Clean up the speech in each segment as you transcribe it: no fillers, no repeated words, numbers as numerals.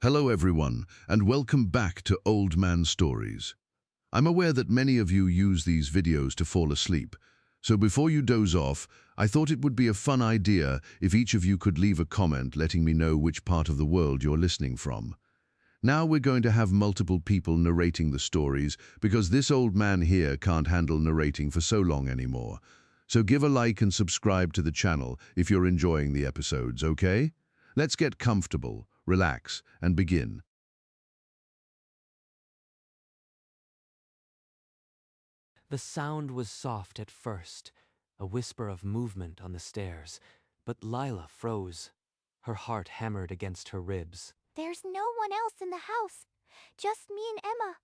Hello everyone, and welcome back to Old Man Stories. I'm aware that many of you use these videos to fall asleep, so before you doze off, I thought it would be a fun idea if each of you could leave a comment letting me know which part of the world you're listening from. Now we're going to have multiple people narrating the stories because this old man here can't handle narrating for so long anymore. So give a like and subscribe to the channel if you're enjoying the episodes, okay? Let's get comfortable, relax, and begin. The sound was soft at first, a whisper of movement on the stairs, but Lila froze. Her heart hammered against her ribs. There's no one else in the house. Just me and Emma.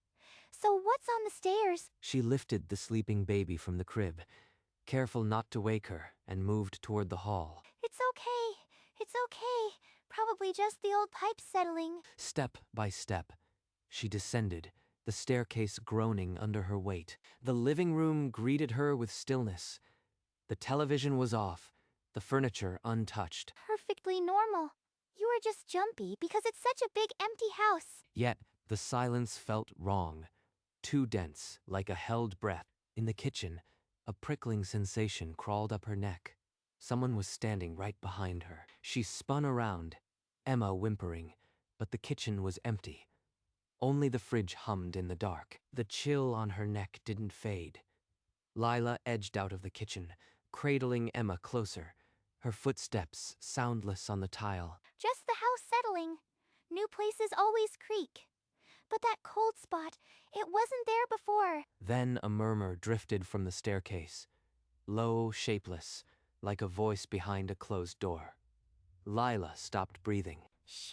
So what's on the stairs? She lifted the sleeping baby from the crib, careful not to wake her, and moved toward the hall. It's okay. It's okay. Probably just the old pipes settling. Step by step, she descended, the staircase groaning under her weight. The living room greeted her with stillness. The television was off, the furniture untouched. Perfectly normal. You are just jumpy because it's such a big empty house. Yet the silence felt wrong, too dense, like a held breath. In the kitchen, a prickling sensation crawled up her neck. Someone was standing right behind her. She spun around, Emma whimpering, but the kitchen was empty. Only the fridge hummed in the dark. The chill on her neck didn't fade. Lila edged out of the kitchen, cradling Emma closer, her footsteps soundless on the tile. Just the house settling. New places always creak. But that cold spot, it wasn't there before. Then a murmur drifted from the staircase, low, shapeless, like a voice behind a closed door. Lila stopped breathing. Shh.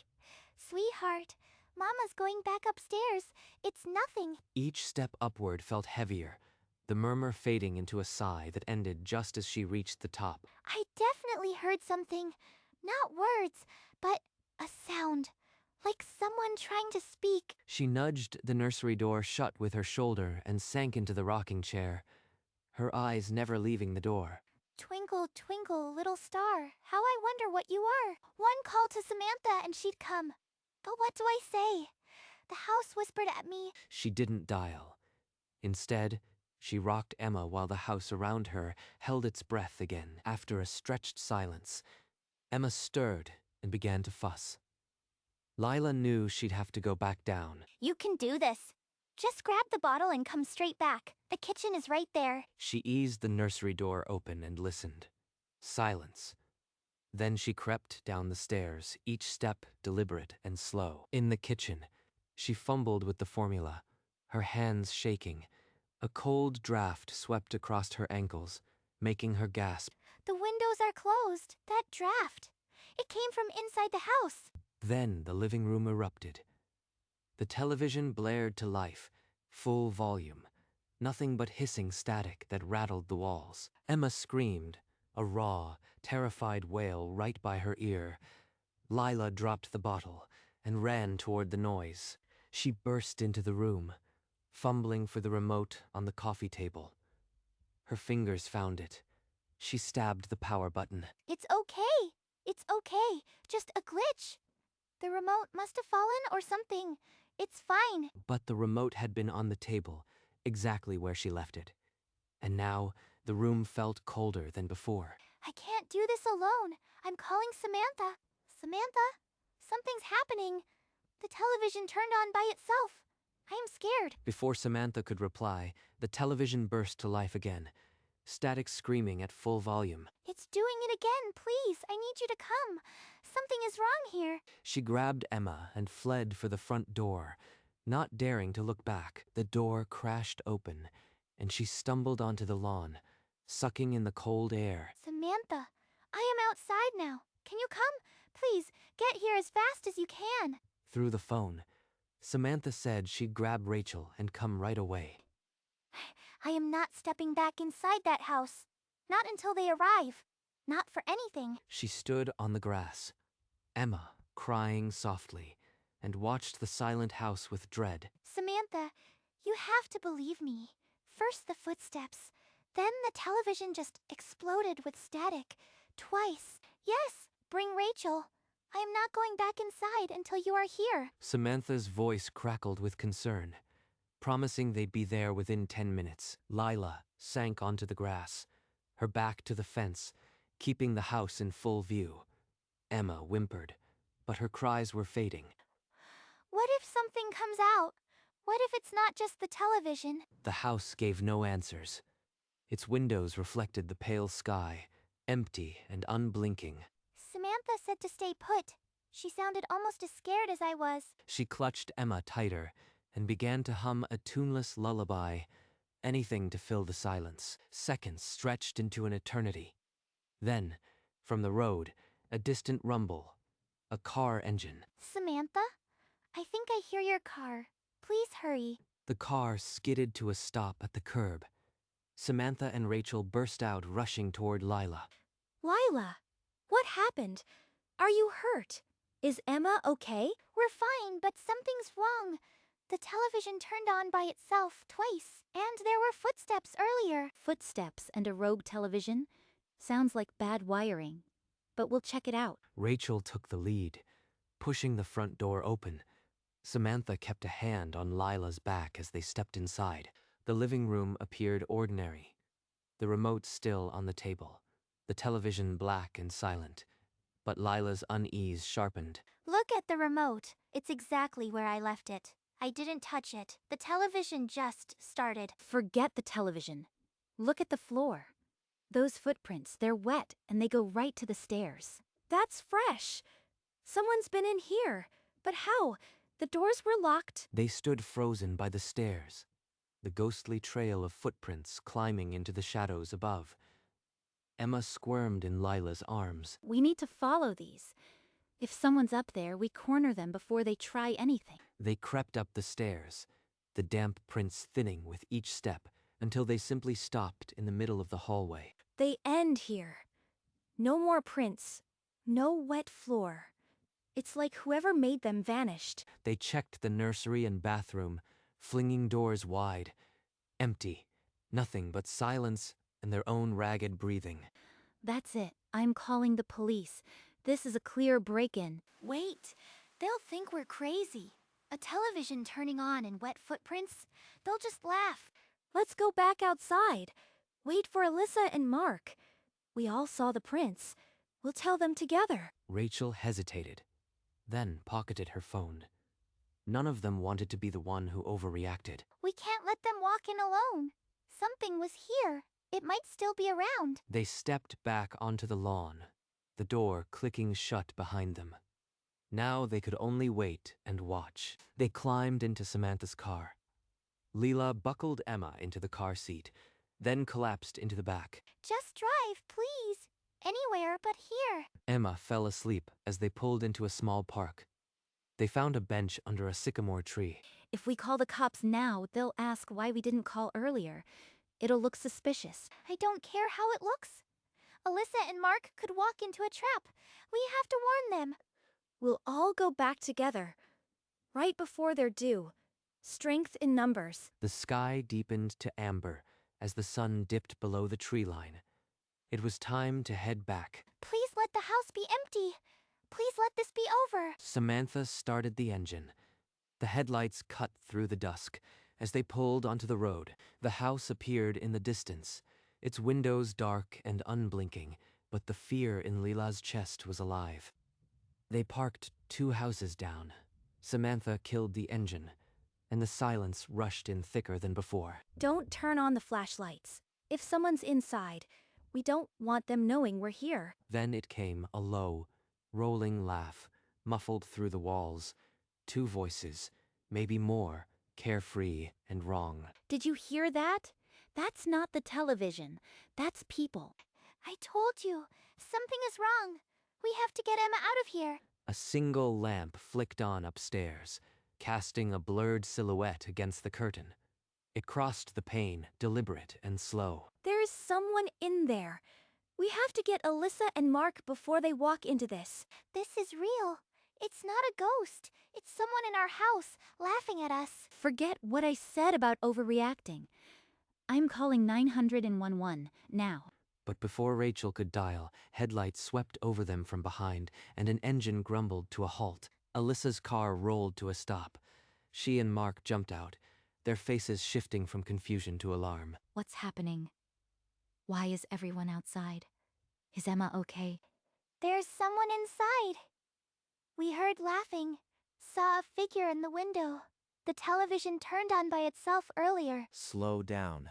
Sweetheart, Mama's going back upstairs. It's nothing. Each step upward felt heavier, the murmur fading into a sigh that ended just as she reached the top. I definitely heard something. Not words, but a sound. Like someone trying to speak. She nudged the nursery door shut with her shoulder and sank into the rocking chair, her eyes never leaving the door. Twinkle, twinkle, little star, how I wonder what you are. One call to Samantha and she'd come. But what do I say? The house whispered at me. She didn't dial. Instead, she rocked Emma while the house around her held its breath again. After a stretched silence, Emma stirred and began to fuss. Lila knew she'd have to go back down. You can do this. Just grab the bottle and come straight back. The kitchen is right there. She eased the nursery door open and listened. Silence. Then she crept down the stairs, each step deliberate and slow. In the kitchen, she fumbled with the formula, her hands shaking. A cold draft swept across her ankles, making her gasp. The windows are closed. That draft. It came from inside the house. Then the living room erupted. The television blared to life, full volume, nothing but hissing static that rattled the walls. Emma screamed, a raw, terrified wail right by her ear. Lila dropped the bottle and ran toward the noise. She burst into the room, fumbling for the remote on the coffee table. Her fingers found it. She stabbed the power button. It's okay. It's okay. Just a glitch. The remote must have fallen or something. It's fine. But the remote had been on the table, exactly where she left it. And now, the room felt colder than before. I can't do this alone. I'm calling Samantha. Samantha? Something's happening. The television turned on by itself. I am scared. Before Samantha could reply, the television burst to life again, static screaming at full volume. It's doing it again. Please, I need you to come. Something is wrong here. She grabbed Emma and fled for the front door, not daring to look back. The door crashed open, and she stumbled onto the lawn, sucking in the cold air. Samantha, I am outside now. Can you come? Please, get here as fast as you can. Through the phone, Samantha said she'd grab Rachel and come right away. I am not stepping back inside that house. Not until they arrive. Not for anything. She stood on the grass, Emma crying softly, and watched the silent house with dread. Samantha, you have to believe me. First the footsteps, then the television just exploded with static. Twice. Yes, bring Rachel. I am not going back inside until you are here. Samantha's voice crackled with concern, promising they'd be there within 10 minutes. Lila sank onto the grass, her back to the fence, keeping the house in full view. Emma whimpered, but her cries were fading. What if something comes out? What if it's not just the television? The house gave no answers. Its windows reflected the pale sky, empty and unblinking. Samantha said to stay put. She sounded almost as scared as I was. She clutched Emma tighter and began to hum a tuneless lullaby, anything to fill the silence. Seconds stretched into an eternity. Then, from the road, a distant rumble. A car engine. Samantha? I think I hear your car. Please hurry. The car skidded to a stop at the curb. Samantha and Rachel burst out, rushing toward Lila. Lila, what happened? Are you hurt? Is Emma okay? We're fine, but something's wrong. The television turned on by itself twice, and there were footsteps earlier. Footsteps and a rogue television? Sounds like bad wiring. But we'll check it out. Rachel took the lead, pushing the front door open. Samantha kept a hand on Lila's back as they stepped inside. The living room appeared ordinary, the remote still on the table, the television black and silent. But Lila's unease sharpened. Look at the remote. It's exactly where I left it. I didn't touch it. The television just started. Forget the television. Look at the floor. Those footprints, they're wet and they go right to the stairs. That's fresh. Someone's been in here. But how? The doors were locked. They stood frozen by the stairs, the ghostly trail of footprints climbing into the shadows above. Emma squirmed in Lila's arms. We need to follow these. If someone's up there, we corner them before they try anything. They crept up the stairs, the damp prints thinning with each step until they simply stopped in the middle of the hallway. They end here. No more prints. No wet floor. It's like whoever made them vanished. They checked the nursery and bathroom, flinging doors wide. Empty. Nothing but silence and their own ragged breathing. That's it. I'm calling the police. This is a clear break-in. Wait, they'll think we're crazy. A television turning on and wet footprints? They'll just laugh. Let's go back outside. Wait for Alyssa and Mark. We all saw the prints. We'll tell them together. Rachel hesitated, then pocketed her phone. None of them wanted to be the one who overreacted. We can't let them walk in alone. Something was here. It might still be around. They stepped back onto the lawn, the door clicking shut behind them. Now they could only wait and watch. They climbed into Samantha's car. Lila buckled Emma into the car seat, then collapsed into the back. Just drive, please. Anywhere but here. Emma fell asleep as they pulled into a small park. They found a bench under a sycamore tree. If we call the cops now, they'll ask why we didn't call earlier. It'll look suspicious. I don't care how it looks. Alyssa and Mark could walk into a trap. We have to warn them. We'll all go back together. Right before they're due. Strength in numbers. The sky deepened to amber as the sun dipped below the tree line. It was time to head back. Please let the house be empty. Please let this be over. Samantha started the engine. The headlights cut through the dusk as they pulled onto the road. The house appeared in the distance, its windows dark and unblinking, but the fear in Lila's chest was alive. They parked 2 houses down. Samantha killed the engine, and the silence rushed in thicker than before. Don't turn on the flashlights. If someone's inside, we don't want them knowing we're here. Then it came, a low, rolling laugh, muffled through the walls. 2 voices, maybe more, carefree and wrong. Did you hear that? That's not the television. That's people. I told you. Something is wrong. We have to get Emma out of here. A single lamp flicked on upstairs, casting a blurred silhouette against the curtain. It crossed the pane, deliberate and slow. There's someone in there. We have to get Alyssa and Mark before they walk into this. This is real. It's not a ghost. It's someone in our house, laughing at us. Forget what I said about overreacting. I'm calling 911 now. But before Rachel could dial, headlights swept over them from behind, and an engine grumbled to a halt. Alyssa's car rolled to a stop. She and Mark jumped out, their faces shifting from confusion to alarm. What's happening? Why is everyone outside? Is Emma okay? There's someone inside. We heard laughing, saw a figure in the window. The television turned on by itself earlier. Slow down.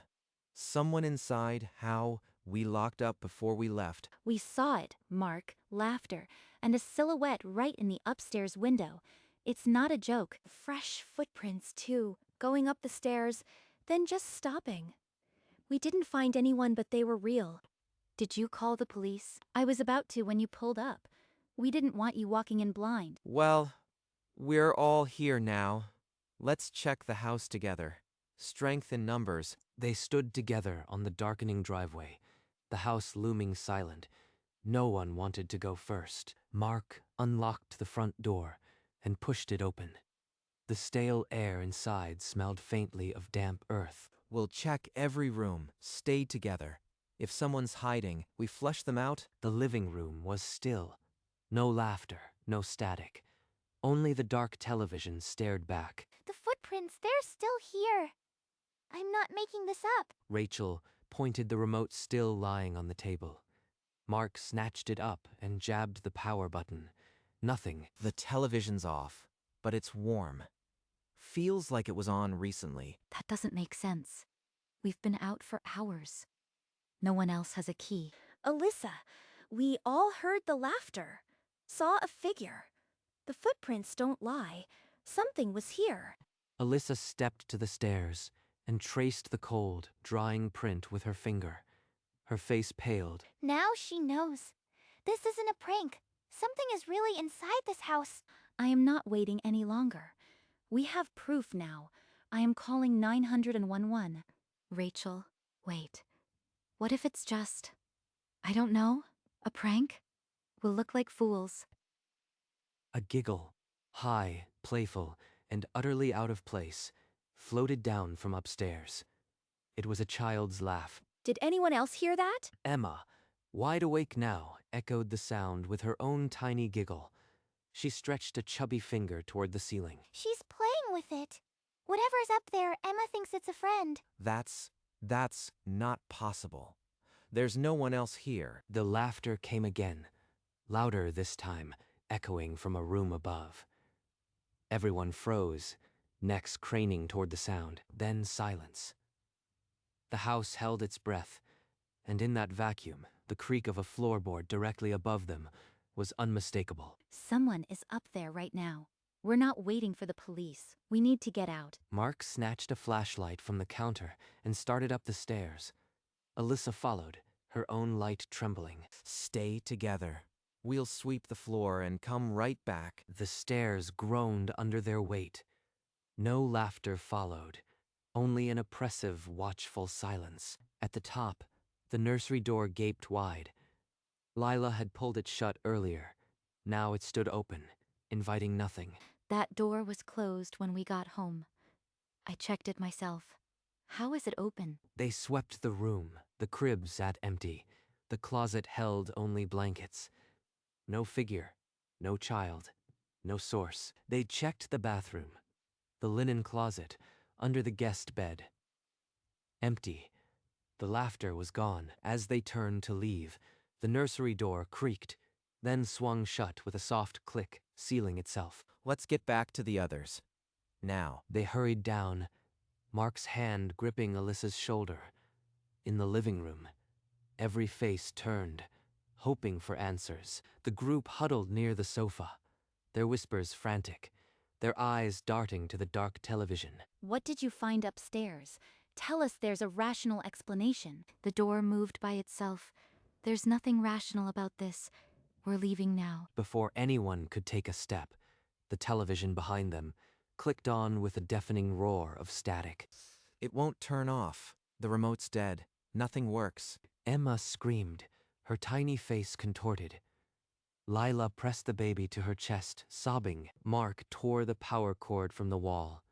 Someone inside, how? We locked up before we left. We saw it, Mark, laughter, and a silhouette right in the upstairs window. It's not a joke. Fresh footprints, too, going up the stairs, then just stopping. We didn't find anyone, but they were real. Did you call the police? I was about to when you pulled up. We didn't want you walking in blind. Well, we're all here now. Let's check the house together. Strength in numbers. They stood together on the darkening driveway, the house looming silent. No one wanted to go first. Mark unlocked the front door and pushed it open. The stale air inside smelled faintly of damp earth. We'll check every room. Stay together. If someone's hiding, we flush them out. The living room was still. No laughter, no static. Only the dark television stared back. The footprints, they're still here. I'm not making this up. Rachel pointed the remote still lying on the table. Mark snatched it up and jabbed the power button. Nothing. The television's off, but it's warm. Feels like it was on recently. That doesn't make sense. We've been out for hours. No one else has a key. Alyssa, we all heard the laughter. Saw a figure. The footprints don't lie. Something was here. Alyssa stepped to the stairs and traced the cold, drying print with her finger. Her face paled. Now she knows. This isn't a prank. Something is really inside this house. I am not waiting any longer. We have proof now. I am calling 911. Rachel, wait. What if it's just, I don't know, a prank? We'll look like fools. A giggle, high, playful, and utterly out of place, floated down from upstairs. It was a child's laugh. Did anyone else hear that? Emma, wide awake now, echoed the sound with her own tiny giggle. She stretched a chubby finger toward the ceiling. She's playing with it. Whatever's up there, Emma thinks it's a friend. That's not possible. There's no one else here. The laughter came again, louder this time, echoing from a room above. Everyone froze, necks craning toward the sound, then silence. The house held its breath, and in that vacuum, the creak of a floorboard directly above them was unmistakable. Someone is up there right now. We're not waiting for the police. We need to get out. Mark snatched a flashlight from the counter and started up the stairs. Alyssa followed, her own light trembling. Stay together. We'll sweep the floor and come right back. The stairs groaned under their weight. No laughter followed, only an oppressive, watchful silence. At the top, the nursery door gaped wide. Lila had pulled it shut earlier. Now it stood open, inviting nothing. That door was closed when we got home. I checked it myself. How is it open? They swept the room. The crib sat empty. The closet held only blankets. No figure, no child, no source. They checked the bathroom, the linen closet, under the guest bed. Empty. The laughter was gone. As they turned to leave, the nursery door creaked, then swung shut with a soft click, sealing itself. Let's get back to the others. Now. They hurried down, Mark's hand gripping Alyssa's shoulder. In the living room, every face turned, hoping for answers. The group huddled near the sofa, their whispers frantic, their eyes darting to the dark television. What did you find upstairs? Tell us there's a rational explanation. The door moved by itself. There's nothing rational about this. We're leaving now. Before anyone could take a step, the television behind them clicked on with a deafening roar of static. It won't turn off. The remote's dead. Nothing works. Emma screamed, her tiny face contorted. Lila pressed the baby to her chest, sobbing. Mark tore the power cord from the wall.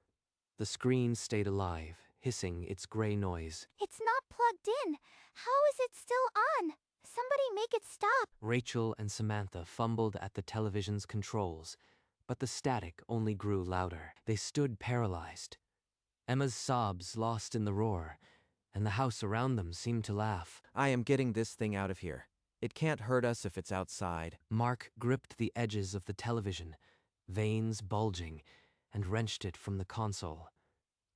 The screen stayed alive, hissing its gray noise. It's not plugged in. How is it still on? Somebody make it stop. Rachel and Samantha fumbled at the television's controls, but the static only grew louder. They stood paralyzed. Emma's sobs lost in the roar, and the house around them seemed to laugh. I am getting this thing out of here. It can't hurt us if it's outside. Mark gripped the edges of the television, veins bulging, and wrenched it from the console.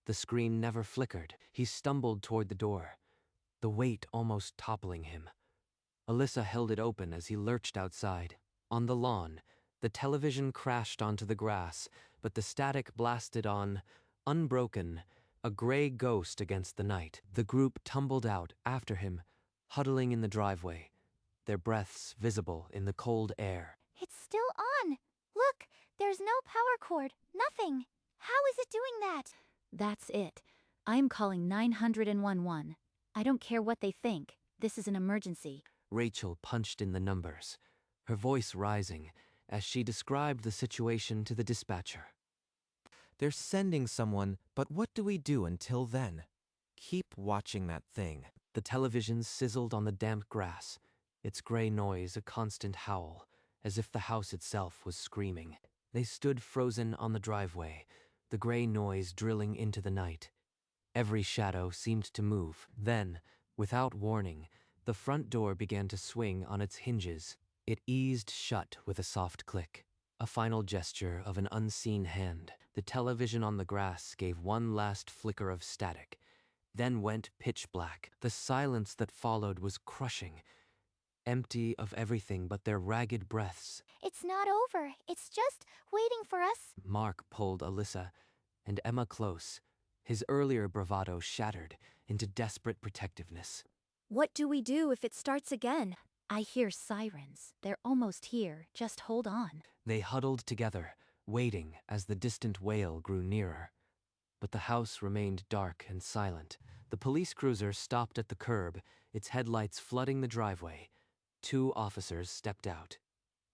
The screen never flickered. He stumbled toward the door, the weight almost toppling him. Alyssa held it open as he lurched outside. On the lawn, the television crashed onto the grass, but the static blasted on, unbroken, a gray ghost against the night. The group tumbled out after him, huddling in the driveway, their breaths visible in the cold air. It's still on. Look, there's no power cord. Nothing. How is it doing that? That's it. I'm calling 911. I don't care what they think. This is an emergency. Rachel punched in the numbers, her voice rising as she described the situation to the dispatcher. They're sending someone, but what do we do until then? Keep watching that thing. The television sizzled on the damp grass, its gray noise a constant howl, as if the house itself was screaming. They stood frozen on the driveway, the gray noise drilling into the night. Every shadow seemed to move. Then, without warning, the front door began to swing on its hinges. It eased shut with a soft click, a final gesture of an unseen hand. The television on the grass gave one last flicker of static, then went pitch black. The silence that followed was crushing, empty of everything but their ragged breaths. It's not over. It's just waiting for us. Mark pulled Alyssa and Emma close, his earlier bravado shattered into desperate protectiveness. What do we do if it starts again? I hear sirens. They're almost here. Just hold on. They huddled together, waiting as the distant wail grew nearer. But the house remained dark and silent. The police cruiser stopped at the curb, its headlights flooding the driveway. 2 officers stepped out,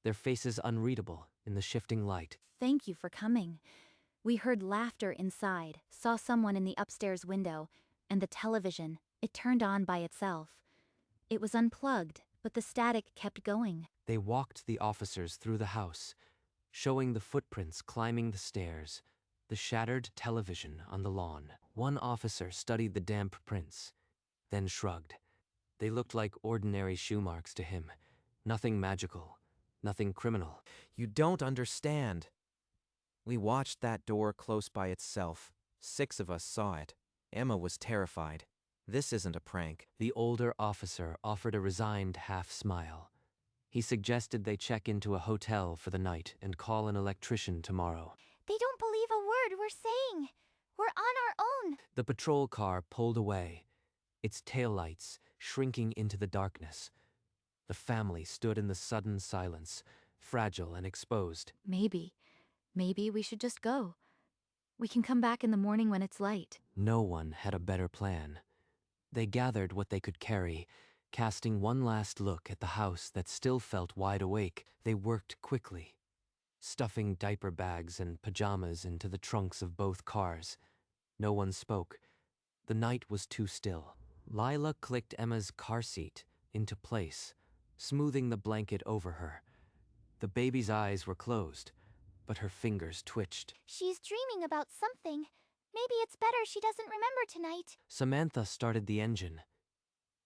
their faces unreadable in the shifting light. Thank you for coming. We heard laughter inside, saw someone in the upstairs window, and the television, it turned on by itself. It was unplugged, but the static kept going. They walked the officers through the house, showing the footprints climbing the stairs, the shattered television on the lawn. One officer studied the damp prints, then shrugged. They looked like ordinary shoe marks to him. Nothing magical, nothing criminal. You don't understand. We watched that door close by itself. 6 of us saw it. Emma was terrified. This isn't a prank. The older officer offered a resigned half-smile. He suggested they check into a hotel for the night and call an electrician tomorrow. They don't believe a word we're saying. We're on our own. The patrol car pulled away, its taillights shrinking into the darkness. The family stood in the sudden silence, fragile and exposed. Maybe we should just go. We can come back in the morning when it's light. No one had a better plan. They gathered what they could carry, casting one last look at the house that still felt wide awake. They worked quickly, stuffing diaper bags and pajamas into the trunks of both cars. No one spoke. The night was too still. Lila clicked Emma's car seat into place, smoothing the blanket over her. The baby's eyes were closed, but her fingers twitched. She's dreaming about something. Maybe it's better she doesn't remember tonight. Samantha started the engine.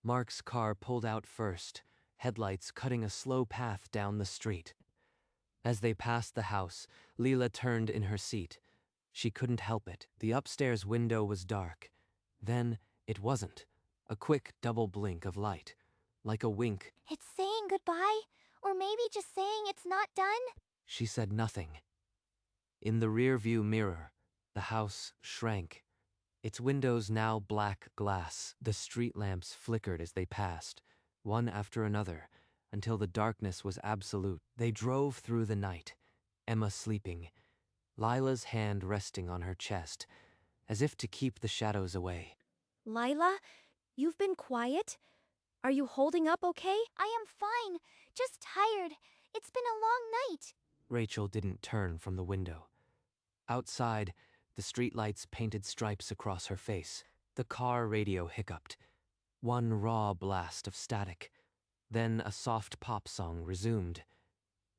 Mark's car pulled out first, headlights cutting a slow path down the street. As they passed the house, Leela turned in her seat. She couldn't help it. The upstairs window was dark. Then it wasn't. A quick double blink of light, like a wink. It's saying goodbye, or maybe just saying it's not done. She said nothing. In the rear-view mirror, the house shrank, its windows now black glass. The street lamps flickered as they passed, one after another, until the darkness was absolute. They drove through the night, Emma sleeping, Lila's hand resting on her chest, as if to keep the shadows away. Lila, you've been quiet? Are you holding up okay? I am fine, just tired. It's been a long night. Rachel didn't turn from the window. Outside, the streetlights painted stripes across her face. The car radio hiccuped. One raw blast of static. Then a soft pop song resumed.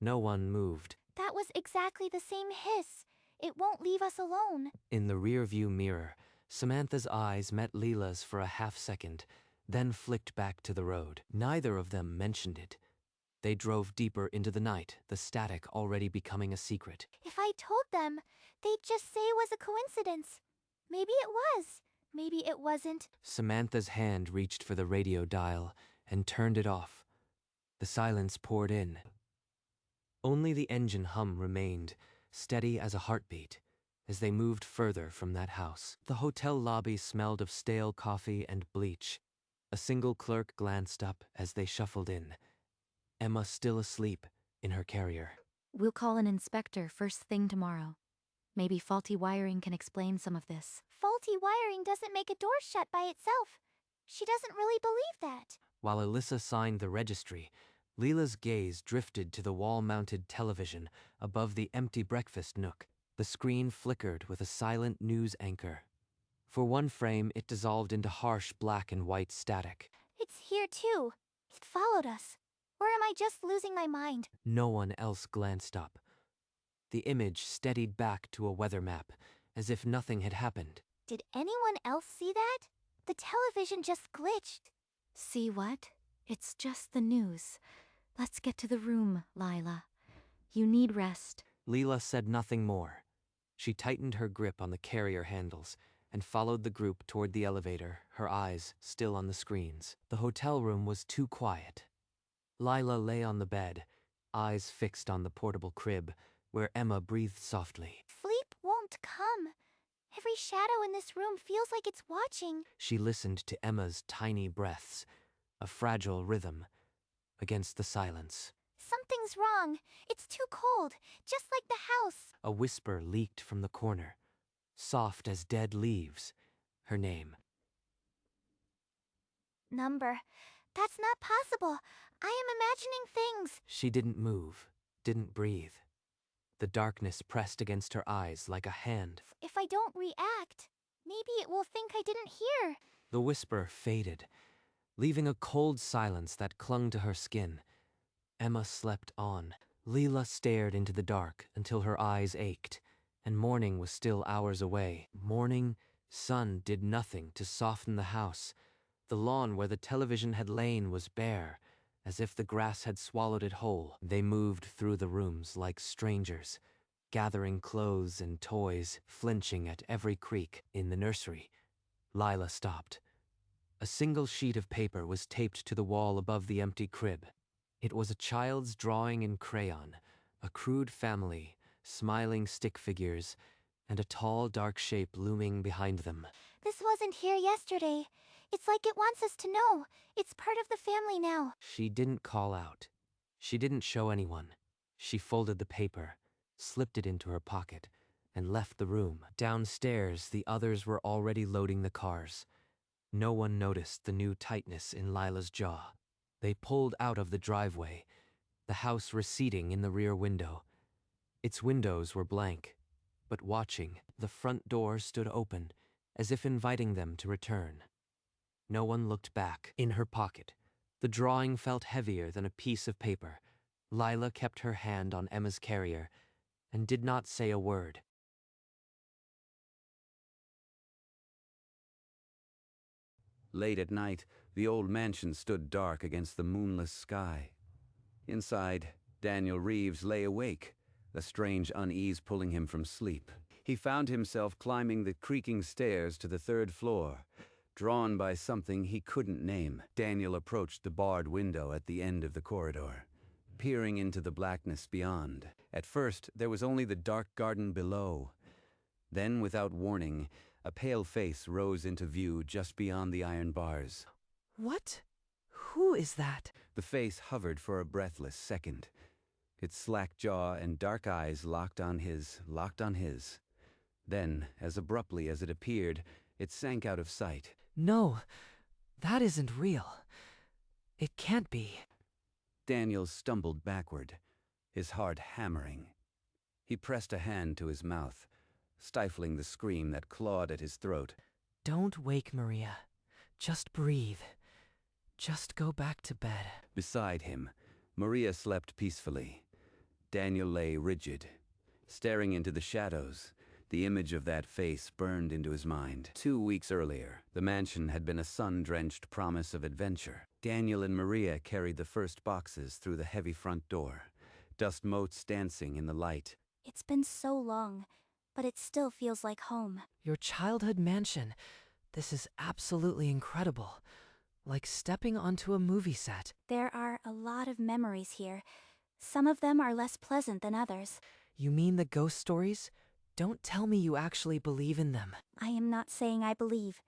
No one moved. That was exactly the same hiss. It won't leave us alone. In the rearview mirror, Samantha's eyes met Leela's for a half-second, then flicked back to the road. Neither of them mentioned it. They drove deeper into the night, the static already becoming a secret. If I told them, they'd just say it was a coincidence. Maybe it was. Maybe it wasn't. Samantha's hand reached for the radio dial and turned it off. The silence poured in. Only the engine hum remained, steady as a heartbeat, as they moved further from that house. The hotel lobby smelled of stale coffee and bleach. A single clerk glanced up as they shuffled in. Emma still asleep in her carrier. We'll call an inspector first thing tomorrow. Maybe faulty wiring can explain some of this. Faulty wiring doesn't make a door shut by itself. She doesn't really believe that. While Alyssa signed the registry, Leela's gaze drifted to the wall-mounted television above the empty breakfast nook. The screen flickered with a silent news anchor. For one frame, it dissolved into harsh black and white static. It's here too. It followed us. Or am I just losing my mind? No one else glanced up. The image steadied back to a weather map, as if nothing had happened. Did anyone else see that? The television just glitched. See what? It's just the news. Let's get to the room, Lila. You need rest. Leela said nothing more. She tightened her grip on the carrier handles and followed the group toward the elevator, her eyes still on the screens. The hotel room was too quiet. Lila lay on the bed, eyes fixed on the portable crib, where Emma breathed softly. Sleep won't come. Every shadow in this room feels like it's watching. She listened to Emma's tiny breaths, a fragile rhythm, against the silence. Something's wrong. It's too cold, just like the house. A whisper leaked from the corner, soft as dead leaves. Her name. Number. That's not possible. I am imagining things. She didn't move, didn't breathe. The darkness pressed against her eyes like a hand. If I don't react, maybe it will think I didn't hear. The whisper faded, leaving a cold silence that clung to her skin. Emma slept on. Leela stared into the dark until her eyes ached, and morning was still hours away. Morning sun did nothing to soften the house. The lawn where the television had lain was bare, as if the grass had swallowed it whole. They moved through the rooms like strangers, gathering clothes and toys, flinching at every creak. In the nursery, Lila stopped. A single sheet of paper was taped to the wall above the empty crib. It was a child's drawing in crayon, a crude family, smiling stick figures, and a tall, dark shape looming behind them. This wasn't here yesterday. It's like it wants us to know. It's part of the family now. She didn't call out. She didn't show anyone. She folded the paper, slipped it into her pocket, and left the room. Downstairs, the others were already loading the cars. No one noticed the new tightness in Lila's jaw. They pulled out of the driveway, the house receding in the rear window. Its windows were blank, but watching, the front door stood open, as if inviting them to return. No one looked back. In her pocket, the drawing felt heavier than a piece of paper. Lila kept her hand on Emma's carrier and did not say a word. Late at night, the old mansion stood dark against the moonless sky. Inside, Daniel Reeves lay awake, a strange unease pulling him from sleep. He found himself climbing the creaking stairs to the third floor, drawn by something he couldn't name. Daniel approached the barred window at the end of the corridor, peering into the blackness beyond. At first, there was only the dark garden below. Then, without warning, a pale face rose into view just beyond the iron bars. What? Who is that? The face hovered for a breathless second. Its slack jaw and dark eyes locked on his. Then, as abruptly as it appeared, it sank out of sight. No, that isn't real. It can't be. Daniel stumbled backward, his heart hammering. He pressed a hand to his mouth, stifling the scream that clawed at his throat. Don't wake Maria. Just breathe. Just go back to bed. Beside him, Maria slept peacefully. Daniel lay rigid, staring into the shadows. The image of that face burned into his mind. 2 weeks earlier, the mansion had been a sun-drenched promise of adventure. Daniel and Maria carried the first boxes through the heavy front door, dust motes dancing in the light. It's been so long, but it still feels like home. Your childhood mansion. This is absolutely incredible. Like stepping onto a movie set. There are a lot of memories here. Some of them are less pleasant than others. You mean the ghost stories? Don't tell me you actually believe in them. I am not saying I believe.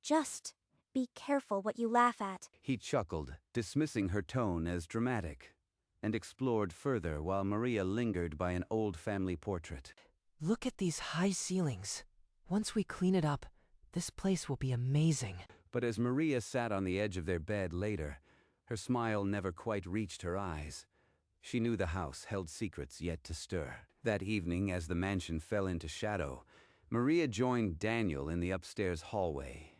Just be careful what you laugh at. He chuckled, dismissing her tone as dramatic, and explored further while Maria lingered by an old family portrait. Look at these high ceilings. Once we clean it up, this place will be amazing. But as Maria sat on the edge of their bed later, her smile never quite reached her eyes. She knew the house held secrets yet to stir. That evening, as the mansion fell into shadow, Maria joined Daniel in the upstairs hallway.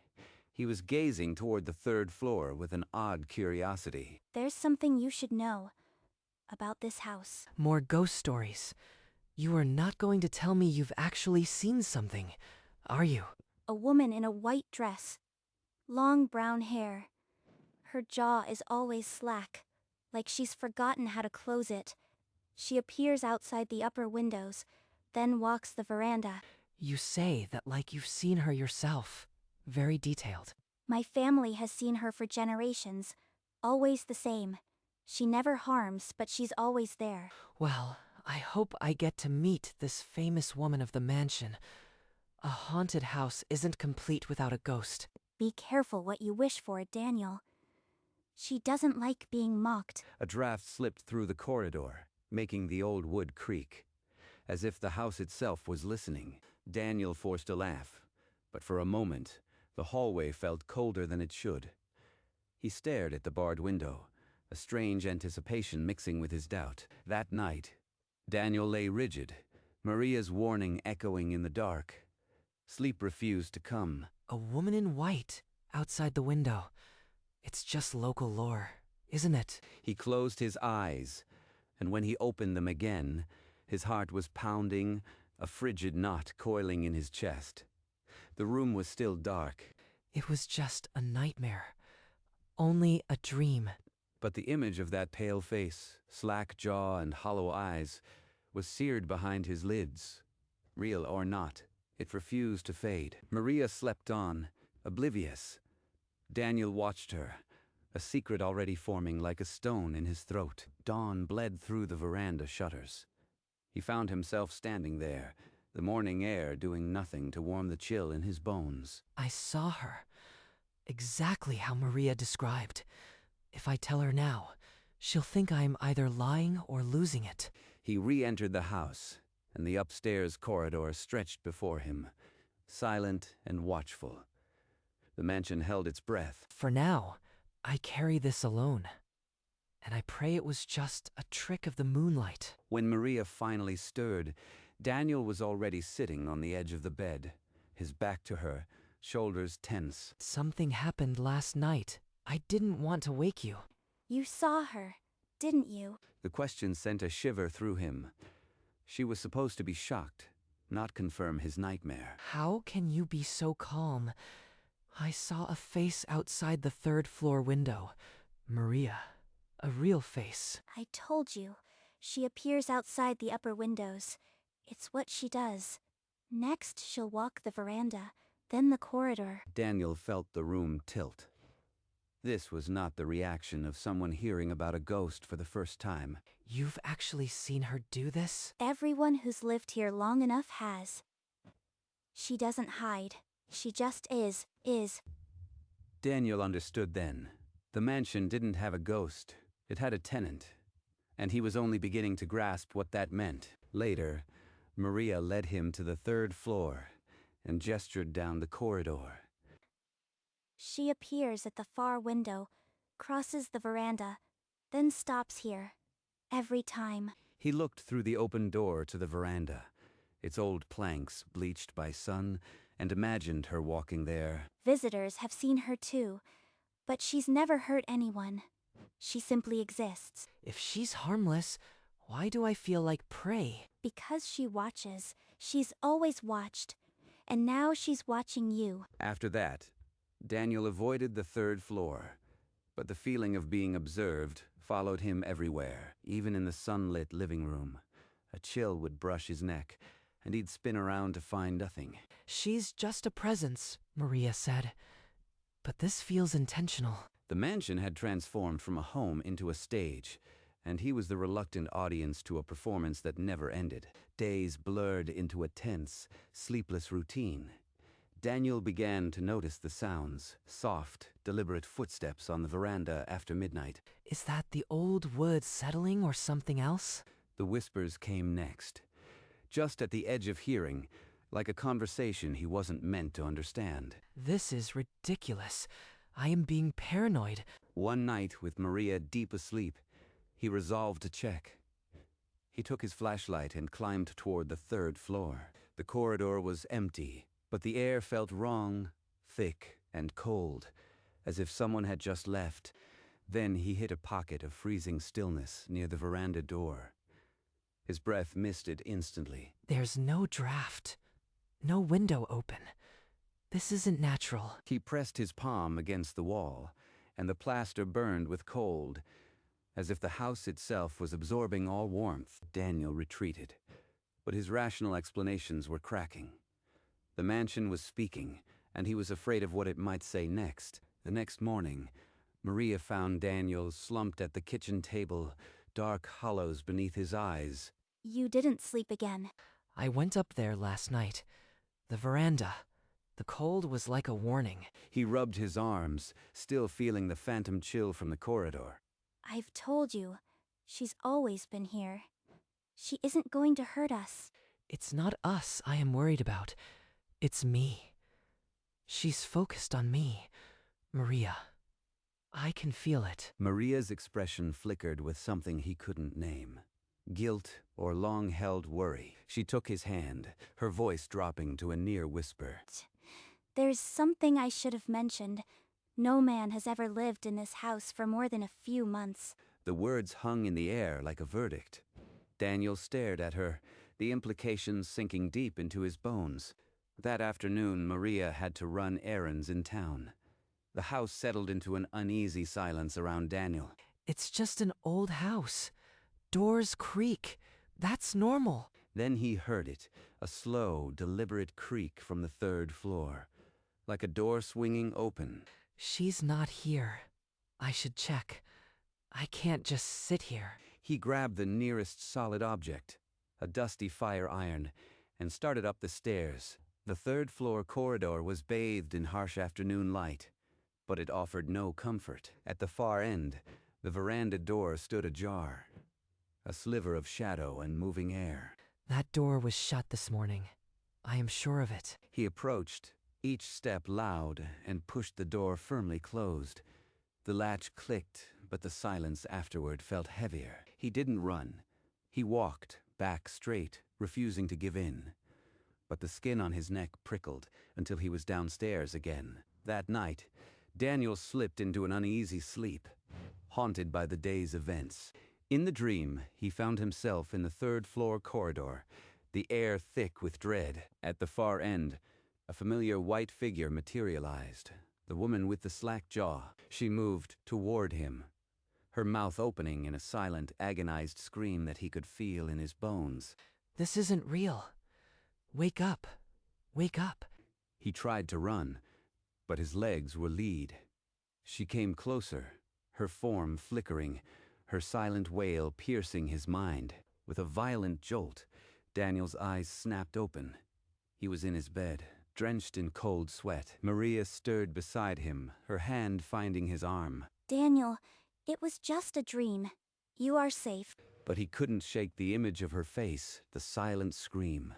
He was gazing toward the third floor with an odd curiosity. There's something you should know about this house. More ghost stories. You are not going to tell me you've actually seen something, are you? A woman in a white dress. Long brown hair. Her jaw is always slack, like she's forgotten how to close it. She appears outside the upper windows, then walks the veranda. You say that like you've seen her yourself. Very detailed. My family has seen her for generations. Always the same. She never harms, but she's always there. Well, I hope I get to meet this famous woman of the mansion. A haunted house isn't complete without a ghost. Be careful what you wish for, Daniel. She doesn't like being mocked. A draft slipped through the corridor, making the old wood creak. As if the house itself was listening, Daniel forced a laugh. But for a moment, the hallway felt colder than it should. He stared at the barred window, a strange anticipation mixing with his doubt. That night, Daniel lay rigid, Maria's warning echoing in the dark. Sleep refused to come. A woman in white, outside the window. It's just local lore, isn't it? He closed his eyes, and when he opened them again, his heart was pounding, a frigid knot coiling in his chest. The room was still dark. It was just a nightmare. Only a dream. But the image of that pale face, slack jaw and hollow eyes, was seared behind his lids. Real or not, it refused to fade. Maria slept on, oblivious. Daniel watched her, a secret already forming like a stone in his throat. Dawn bled through the veranda shutters. He found himself standing there, the morning air doing nothing to warm the chill in his bones. I saw her. Exactly how Maria described. If I tell her now, she'll think I'm either lying or losing it. He re-entered the house, and the upstairs corridor stretched before him, silent and watchful. The mansion held its breath. For now, I carry this alone. And I pray it was just a trick of the moonlight. When Maria finally stirred, Daniel was already sitting on the edge of the bed, his back to her, shoulders tense. Something happened last night. I didn't want to wake you. You saw her, didn't you? The question sent a shiver through him. She was supposed to be shocked, not confirm his nightmare. How can you be so calm? I saw a face outside the third floor window. Maria. A real face. I told you. She appears outside the upper windows. It's what she does. Next, she'll walk the veranda, then the corridor. Daniel felt the room tilt. This was not the reaction of someone hearing about a ghost for the first time. You've actually seen her do this? Everyone who's lived here long enough has. She doesn't hide. She just is. Daniel understood then. The mansion didn't have a ghost. It had a tenant. And he was only beginning to grasp what that meant. Later, Maria led him to the third floor and gestured down the corridor. She appears at the far window, crosses the veranda, then stops here. Every time. He looked through the open door to the veranda, its old planks bleached by sun, and imagined her walking there. Visitors have seen her too. But she's never hurt anyone. She simply exists. If she's harmless, why do I feel like prey? Because she watches. She's always watched. And now she's watching you. After that, Daniel avoided the third floor, but the feeling of being observed followed him everywhere, even in the sunlit living room. A chill would brush his neck, and he'd spin around to find nothing. She's just a presence, Maria said. But this feels intentional. The mansion had transformed from a home into a stage, and he was the reluctant audience to a performance that never ended. Days blurred into a tense, sleepless routine. Daniel began to notice the sounds, soft, deliberate footsteps on the veranda after midnight. Is that the old wood settling or something else? The whispers came next, just at the edge of hearing, like a conversation he wasn't meant to understand. This is ridiculous. I am being paranoid. One night, with Maria deep asleep, he resolved to check. He took his flashlight and climbed toward the third floor. The corridor was empty, but the air felt wrong, thick, and cold, as if someone had just left. Then he hit a pocket of freezing stillness near the veranda door. His breath misted instantly. There's no draft. No window open. This isn't natural. He pressed his palm against the wall, and the plaster burned with cold, as if the house itself was absorbing all warmth. Daniel retreated, but his rational explanations were cracking. The mansion was speaking, and he was afraid of what it might say next. The next morning, Maria found Daniel slumped at the kitchen table, dark hollows beneath his eyes. You didn't sleep again. I went up there last night. The veranda. The cold was like a warning. He rubbed his arms, still feeling the phantom chill from the corridor. I've told you. She's always been here. She isn't going to hurt us. It's not us I am worried about. It's me. She's focused on me, Maria. I can feel it. Maria's expression flickered with something he couldn't name. Guilt or long-held worry. She took his hand, her voice dropping to a near whisper. There's something I should have mentioned. No man has ever lived in this house for more than a few months. The words hung in the air like a verdict. Daniel stared at her, the implications sinking deep into his bones. That afternoon, Maria had to run errands in town. The house settled into an uneasy silence around Daniel. It's just an old house. Doors creak. That's normal. Then he heard it, a slow, deliberate creak from the third floor, like a door swinging open. She's not here. I should check. I can't just sit here. He grabbed the nearest solid object, a dusty fire iron, and started up the stairs. The third-floor corridor was bathed in harsh afternoon light, but it offered no comfort. At the far end, the veranda door stood ajar, a sliver of shadow and moving air. That door was shut this morning. I am sure of it. He approached, each step loud, and pushed the door firmly closed. The latch clicked, but the silence afterward felt heavier. He didn't run. He walked, back straight, refusing to give in. But the skin on his neck prickled until he was downstairs again. That night, Daniel slipped into an uneasy sleep, haunted by the day's events. In the dream, he found himself in the third-floor corridor, the air thick with dread. At the far end, a familiar white figure materialized, the woman with the slack jaw. She moved toward him, her mouth opening in a silent, agonized scream that he could feel in his bones. This isn't real. Wake up. Wake up. He tried to run, but his legs were lead. She came closer, her form flickering, her silent wail piercing his mind. With a violent jolt, Daniel's eyes snapped open. He was in his bed, drenched in cold sweat. Maria stirred beside him, her hand finding his arm. Daniel, it was just a dream. You are safe. But he couldn't shake the image of her face, the silent scream.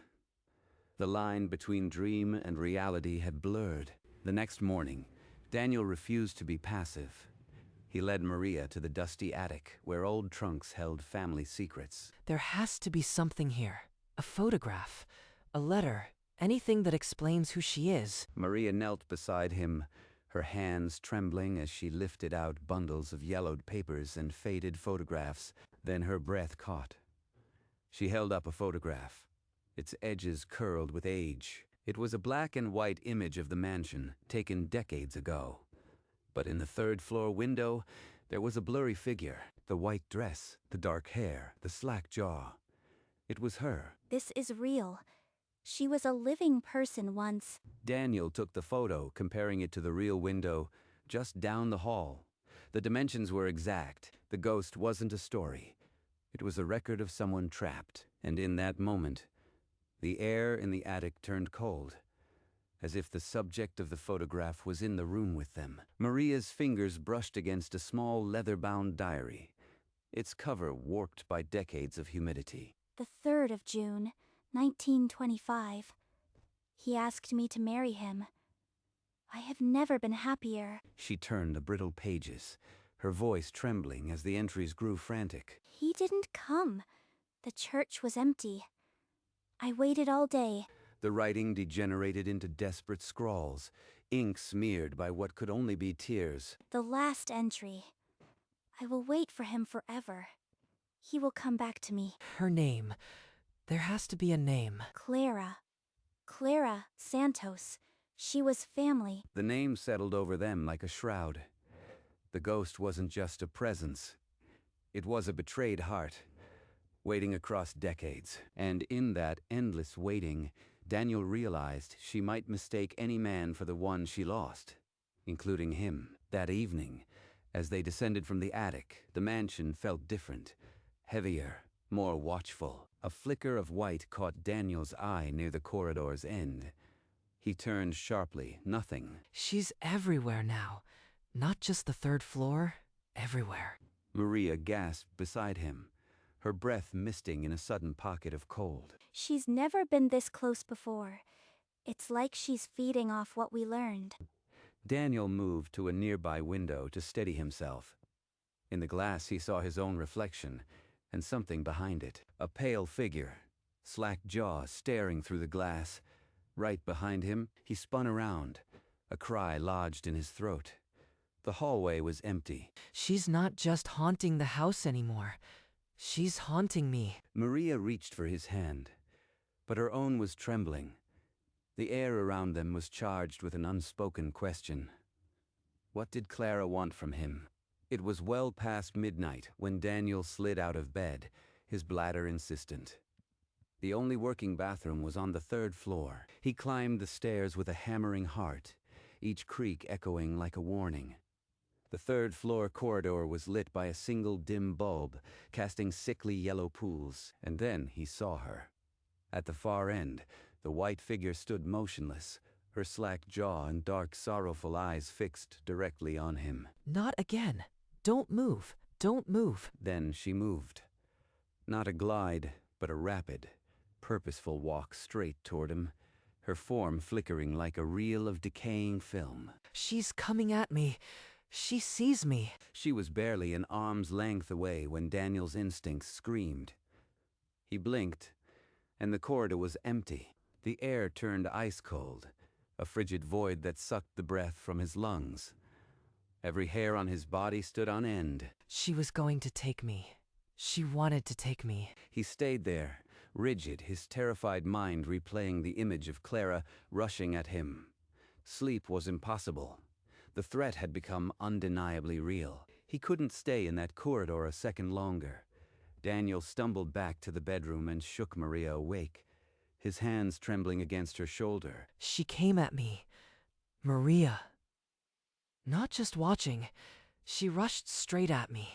The line between dream and reality had blurred. The next morning, Daniel refused to be passive. He led Maria to the dusty attic where old trunks held family secrets. There has to be something here. A photograph, a letter, anything that explains who she is. Maria knelt beside him, her hands trembling as she lifted out bundles of yellowed papers and faded photographs. Then her breath caught. She held up a photograph, its edges curled with age. It was a black and white image of the mansion, taken decades ago. But in the third-floor window, there was a blurry figure, the white dress, the dark hair, the slack jaw. It was her. This is real. She was a living person once. Daniel took the photo, comparing it to the real window just down the hall. The dimensions were exact. The ghost wasn't a story. It was a record of someone trapped. And in that moment, the air in the attic turned cold, as if the subject of the photograph was in the room with them. Maria's fingers brushed against a small leather-bound diary, its cover warped by decades of humidity. The 3rd of June, 1925. He asked me to marry him. I have never been happier. She turned the brittle pages, her voice trembling as the entries grew frantic. He didn't come. The church was empty. I waited all day. The writing degenerated into desperate scrawls, ink smeared by what could only be tears. The last entry. I will wait for him forever. He will come back to me. Her name. There has to be a name. Clara. Clara Santos. She was family. The name settled over them like a shroud. The ghost wasn't just a presence. It was a betrayed heart, waiting across decades. And in that endless waiting, Daniel realized she might mistake any man for the one she lost, including him. That evening, as they descended from the attic, the mansion felt different, heavier, more watchful. A flicker of white caught Daniel's eye near the corridor's end. He turned sharply. Nothing. She's everywhere now. Not just the 3rd floor, everywhere. Maria gasped beside him, her breath misting in a sudden pocket of cold. She's never been this close before. It's like she's feeding off what we learned. Daniel moved to a nearby window to steady himself. In the glass he saw his own reflection, and something behind it. A pale figure, slack jaw staring through the glass. Right behind him, he spun around, a cry lodged in his throat. The hallway was empty. She's not just haunting the house anymore. She's haunting me. Maria reached for his hand, but her own was trembling. The air around them was charged with an unspoken question. What did Clara want from him? It was well past midnight when Daniel slid out of bed, his bladder insistent. The only working bathroom was on the 3rd floor. He climbed the stairs with a hammering heart, each creak echoing like a warning. The 3rd floor corridor was lit by a single dim bulb, casting sickly yellow pools. And then he saw her. At the far end, the white figure stood motionless, her slack jaw and dark, sorrowful eyes fixed directly on him. Not again. Don't move. Don't move. Then she moved. Not a glide, but a rapid, purposeful walk straight toward him, her form flickering like a reel of decaying film. She's coming at me. She sees me. She was barely an arm's length away when Daniel's instincts screamed. He blinked, and the corridor was empty. The air turned ice cold, a frigid void that sucked the breath from his lungs. Every hair on his body stood on end. She was going to take me. She wanted to take me. He stayed there, rigid, his terrified mind replaying the image of Clara rushing at him. Sleep was impossible. The threat had become undeniably real. He couldn't stay in that corridor a second longer. Daniel stumbled back to the bedroom and shook Maria awake, his hands trembling against her shoulder. She came at me. Maria. Not just watching. She rushed straight at me.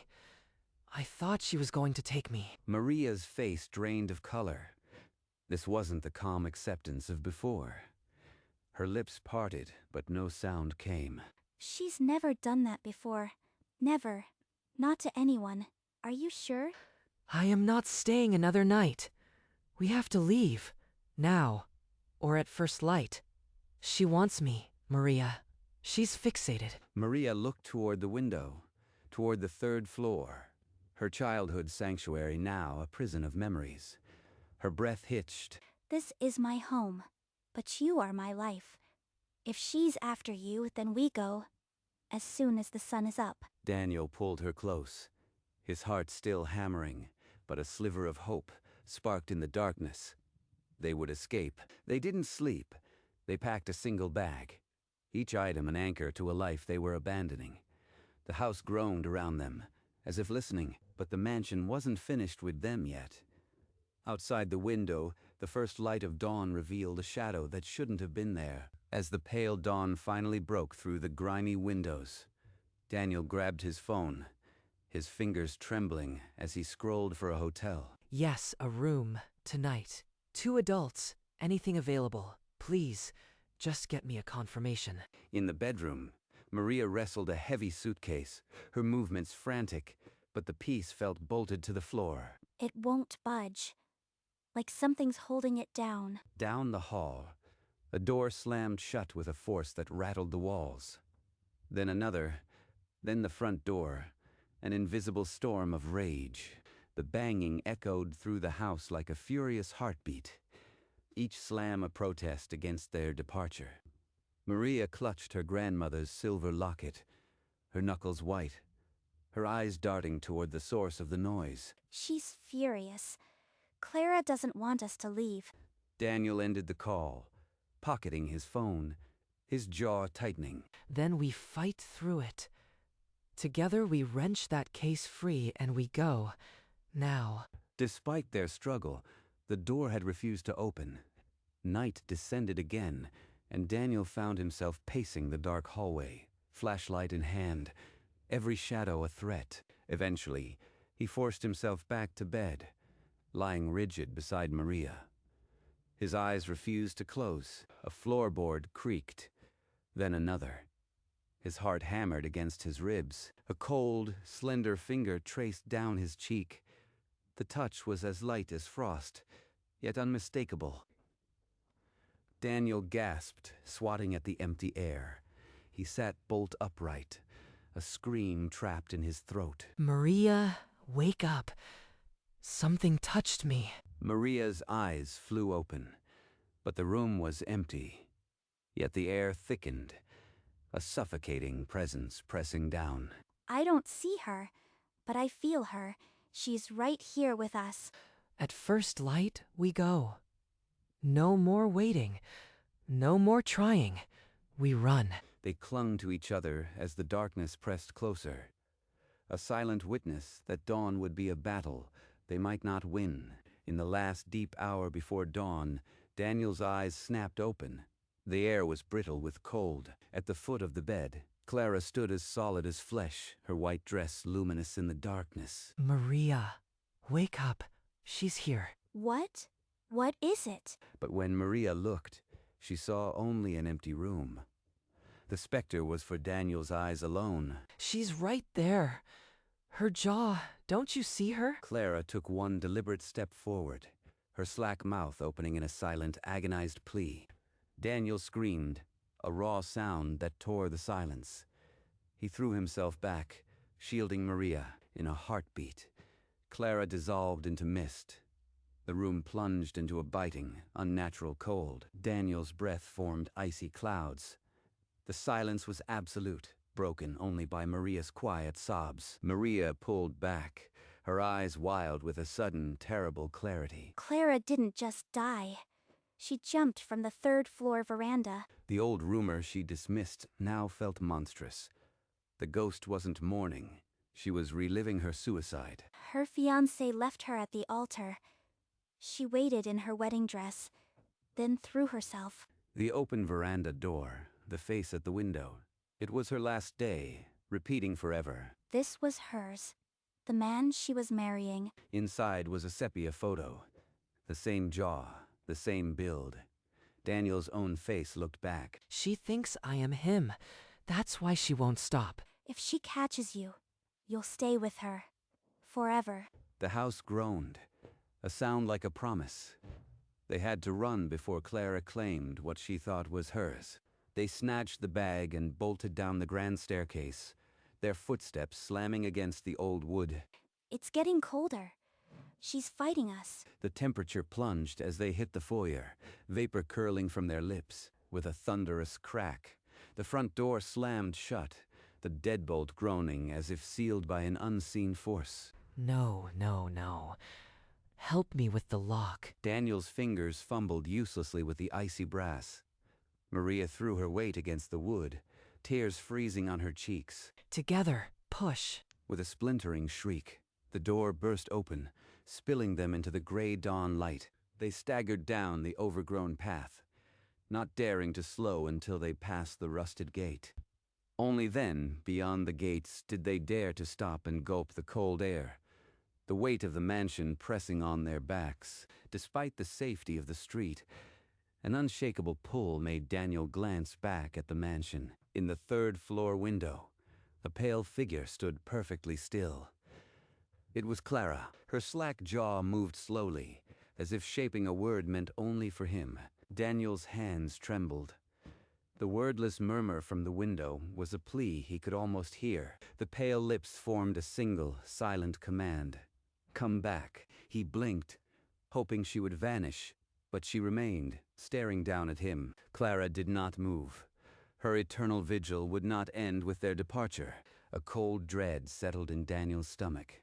I thought she was going to take me. Maria's face drained of color. This wasn't the calm acceptance of before. Her lips parted, but no sound came. She's never done that before. Never. Not to anyone. Are you sure? I am not staying another night. We have to leave. Now. Or at first light. She wants me, Maria. She's fixated. Maria looked toward the window, toward the 3rd floor. Her childhood sanctuary now a prison of memories. Her breath hitched. This is my home. But you are my life. If she's after you, then we go. As soon as the sun is up. Daniel pulled her close, his heart still hammering, but a sliver of hope sparked in the darkness. They would escape. They didn't sleep. They packed a single bag, each item an anchor to a life they were abandoning. The house groaned around them, as if listening, but the mansion wasn't finished with them yet. Outside the window, the first light of dawn revealed a shadow that shouldn't have been there. As the pale dawn finally broke through the grimy windows, Daniel grabbed his phone, his fingers trembling as he scrolled for a hotel. Yes, a room, tonight. 2 adults, anything available. Please, just get me a confirmation. In the bedroom, Maria wrestled a heavy suitcase, her movements frantic, but the piece felt bolted to the floor. It won't budge. Like something's holding it down. Down the hall, a door slammed shut with a force that rattled the walls. Then another, then the front door, an invisible storm of rage. The banging echoed through the house like a furious heartbeat, each slam a protest against their departure. Maria clutched her grandmother's silver locket, her knuckles white, her eyes darting toward the source of the noise. She's furious. Clara doesn't want us to leave. Daniel ended the call, pocketing his phone, his jaw tightening. Then we fight through it. Together we wrench that case free and we go. Now. Despite their struggle, the door had refused to open. Night descended again, and Daniel found himself pacing the dark hallway, flashlight in hand, every shadow a threat. Eventually, he forced himself back to bed, lying rigid beside Maria. His eyes refused to close. A floorboard creaked, then another. His heart hammered against his ribs. A cold, slender finger traced down his cheek. The touch was as light as frost, yet unmistakable. Daniel gasped, swatting at the empty air. He sat bolt upright, a scream trapped in his throat. Maria, wake up. Something touched me. Maria's eyes flew open, but the room was empty. Yet the air thickened, a suffocating presence pressing down. I don't see her, but I feel her. She's right here with us. At first light, we go. No more waiting. No more trying. We run. They clung to each other as the darkness pressed closer. A silent witness that dawn would be a battle they might not win. In the last deep hour before dawn, Daniel's eyes snapped open. The air was brittle with cold. At the foot of the bed, Clara stood as solid as flesh, her white dress luminous in the darkness. Maria, wake up. She's here. What? What is it? But when Maria looked, she saw only an empty room. The specter was for Daniel's eyes alone. She's right there. Her jaw, don't you see her? Clara took one deliberate step forward, her slack mouth opening in a silent, agonized plea. Daniel screamed, a raw sound that tore the silence. He threw himself back, shielding Maria. In a heartbeat, Clara dissolved into mist. The room plunged into a biting, unnatural cold. Daniel's breath formed icy clouds. The silence was absolute, broken only by Maria's quiet sobs. Maria pulled back, her eyes wild with a sudden, terrible clarity. Clara didn't just die. She jumped from the 3rd-floor veranda. The old rumor she dismissed now felt monstrous. The ghost wasn't mourning. She was reliving her suicide. Her fiancé left her at the altar. She waited in her wedding dress, then threw herself. The open veranda door, the face at the window. It was her last day, repeating forever. This was hers. The man she was marrying. Inside was a sepia photo. The same jaw, the same build. Daniel's own face looked back. She thinks I am him. That's why she won't stop. If she catches you, you'll stay with her. Forever. The house groaned, a sound like a promise. They had to run before Clara claimed what she thought was hers. They snatched the bag and bolted down the grand staircase, their footsteps slamming against the old wood. It's getting colder. She's fighting us. The temperature plunged as they hit the foyer, vapor curling from their lips. with a thunderous crack. The front door slammed shut, the deadbolt groaning as if sealed by an unseen force. No, no, no. Help me with the lock. Daniel's fingers fumbled uselessly with the icy brass. Maria threw her weight against the wood, tears freezing on her cheeks. Together, push. With a splintering shriek, the door burst open, spilling them into the gray dawn light. They staggered down the overgrown path, not daring to slow until they passed the rusted gate. Only then, beyond the gates, did they dare to stop and gulp the cold air, the weight of the mansion pressing on their backs. Despite the safety of the street, an unshakable pull made Daniel glance back at the mansion. In the third-floor window, a pale figure stood perfectly still. It was Clara. Her slack jaw moved slowly, as if shaping a word meant only for him. Daniel's hands trembled. The wordless murmur from the window was a plea he could almost hear. The pale lips formed a single, silent command. "Come back." He blinked, hoping she would vanish, but she remained, staring down at him. Clara did not move. Her eternal vigil would not end with their departure. A cold dread settled in Daniel's stomach.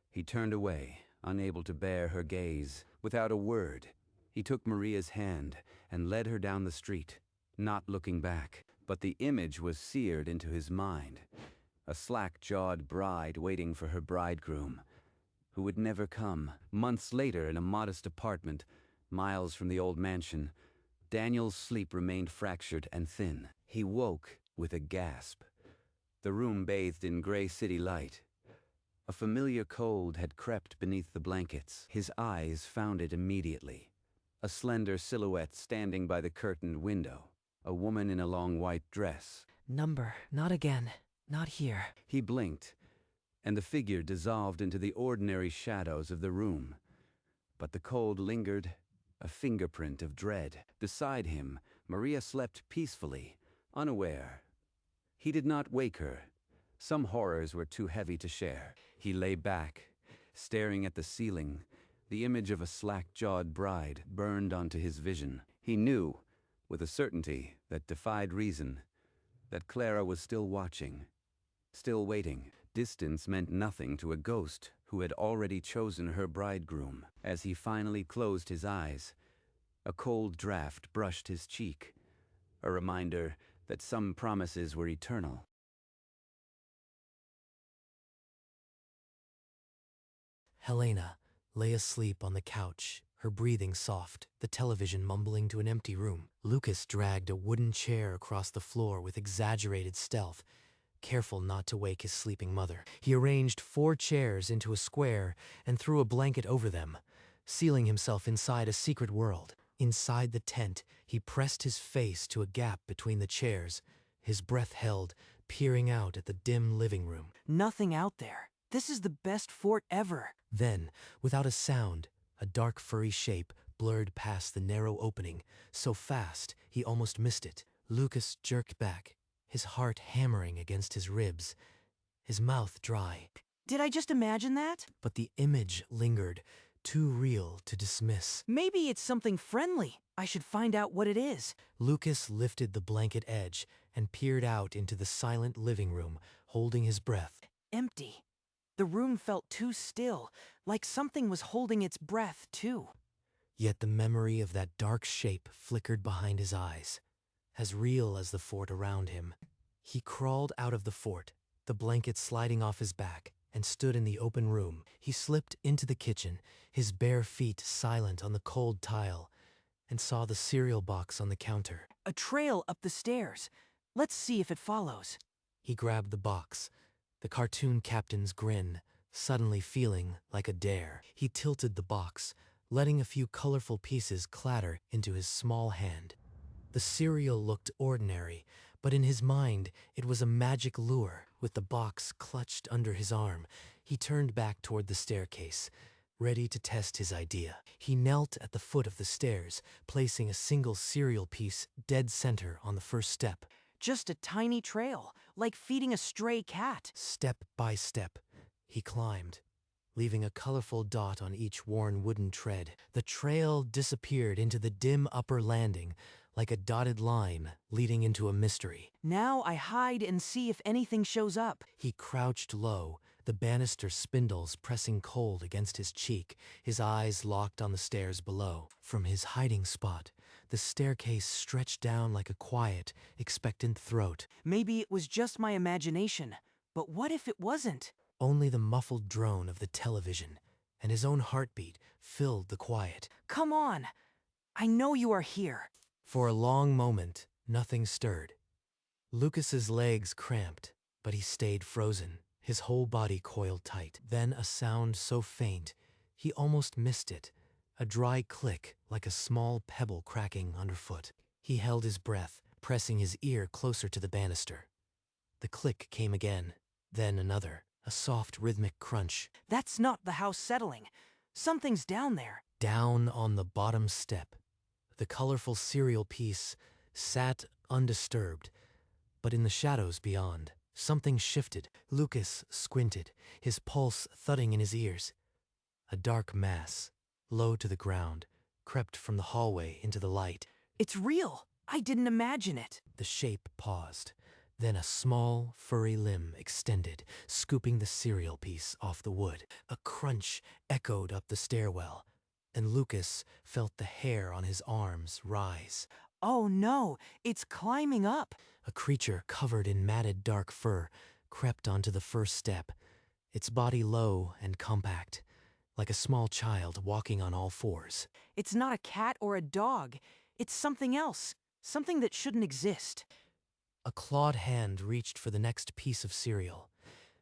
He turned away, unable to bear her gaze. Without a word, he took Maria's hand and led her down the street, not looking back. But the image was seared into his mind. A slack-jawed bride waiting for her bridegroom, who would never come. Months later, in a modest apartment, miles from the old mansion, Daniel's sleep remained fractured and thin. He woke with a gasp. The room bathed in gray city light. A familiar cold had crept beneath the blankets. His eyes found it immediately. A slender silhouette standing by the curtained window. A woman in a long white dress. Number, not again. Not here. He blinked, and the figure dissolved into the ordinary shadows of the room. But the cold lingered, a fingerprint of dread. Beside him, Maria slept peacefully, unaware. He did not wake her. Some horrors were too heavy to share. He lay back, staring at the ceiling. The image of a slack-jawed bride burned onto his vision. He knew, with a certainty that defied reason, that Clara was still watching, still waiting. Distance meant nothing to a ghost who had already chosen her bridegroom. As he finally closed his eyes, a cold draft brushed his cheek, a reminder that some promises were eternal. Helena lay asleep on the couch, her breathing soft, the television mumbling to an empty room. Lucas dragged a wooden chair across the floor with exaggerated stealth, careful not to wake his sleeping mother. He arranged 4 chairs into a square and threw a blanket over them, sealing himself inside a secret world. Inside the tent, he pressed his face to a gap between the chairs, his breath held, peering out at the dim living room. Nothing out there. This is the best fort ever. Then, without a sound, a dark furry shape blurred past the narrow opening, so fast he almost missed it. Lucas jerked back, his heart hammering against his ribs, his mouth dry. Did I just imagine that? But the image lingered, too real to dismiss. Maybe it's something friendly. I should find out what it is. Lucas lifted the blanket edge and peered out into the silent living room, holding his breath. Empty. The room felt too still, like something was holding its breath, too. Yet the memory of that dark shape flickered behind his eyes, as real as the fort around him. He crawled out of the fort, the blanket sliding off his back, and stood in the open room. He slipped into the kitchen, his bare feet silent on the cold tile, and saw the cereal box on the counter. A trail up the stairs. Let's see if it follows. He grabbed the box, the cartoon captain's grin, suddenly feeling like a dare. He tilted the box, letting a few colorful pieces clatter into his small hand. The cereal looked ordinary, but in his mind it was a magic lure. With the box clutched under his arm, he turned back toward the staircase, ready to test his idea. He knelt at the foot of the stairs, placing a single cereal piece dead center on the first step. Just a tiny trail, like feeding a stray cat. Step by step, he climbed, leaving a colorful dot on each worn wooden tread. The trail disappeared into the dim upper landing, like a dotted line leading into a mystery. Now I hide and see if anything shows up. He crouched low, the banister spindles pressing cold against his cheek, his eyes locked on the stairs below. From his hiding spot, the staircase stretched down like a quiet, expectant throat. Maybe it was just my imagination, but what if it wasn't? Only the muffled drone of the television and his own heartbeat filled the quiet. Come on! I know you are here. For a long moment, nothing stirred. Lucas's legs cramped, but he stayed frozen, his whole body coiled tight. Then a sound so faint, he almost missed it, a dry click like a small pebble cracking underfoot. He held his breath, pressing his ear closer to the banister. The click came again, then another, a soft rhythmic crunch. That's not the house settling. Something's down there. Down on the bottom step, the colorful cereal piece sat undisturbed, but in the shadows beyond, something shifted. Lucas squinted, his pulse thudding in his ears. A dark mass, low to the ground, crept from the hallway into the light. It's real. I didn't imagine it. The shape paused. Then a small, furry limb extended, scooping the cereal piece off the wood. A crunch echoed up the stairwell, and Lucas felt the hair on his arms rise. Oh no, it's climbing up. A creature covered in matted dark fur crept onto the first step, its body low and compact, like a small child walking on all fours. It's not a cat or a dog. It's something else, something that shouldn't exist. A clawed hand reached for the next piece of cereal,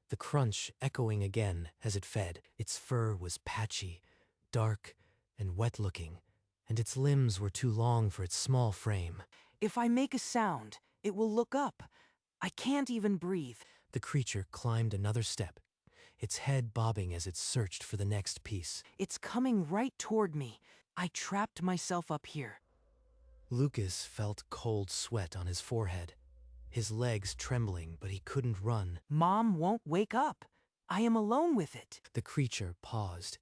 the crunch echoing again as it fed. Its fur was patchy, dark, and wet-looking, and its limbs were too long for its small frame. If I make a sound, it will look up. I can't even breathe. The creature climbed another step, its head bobbing as it searched for the next piece. It's coming right toward me. I trapped myself up here. Lucas felt cold sweat on his forehead, his legs trembling, but he couldn't run. Mom won't wake up. I am alone with it. The creature paused,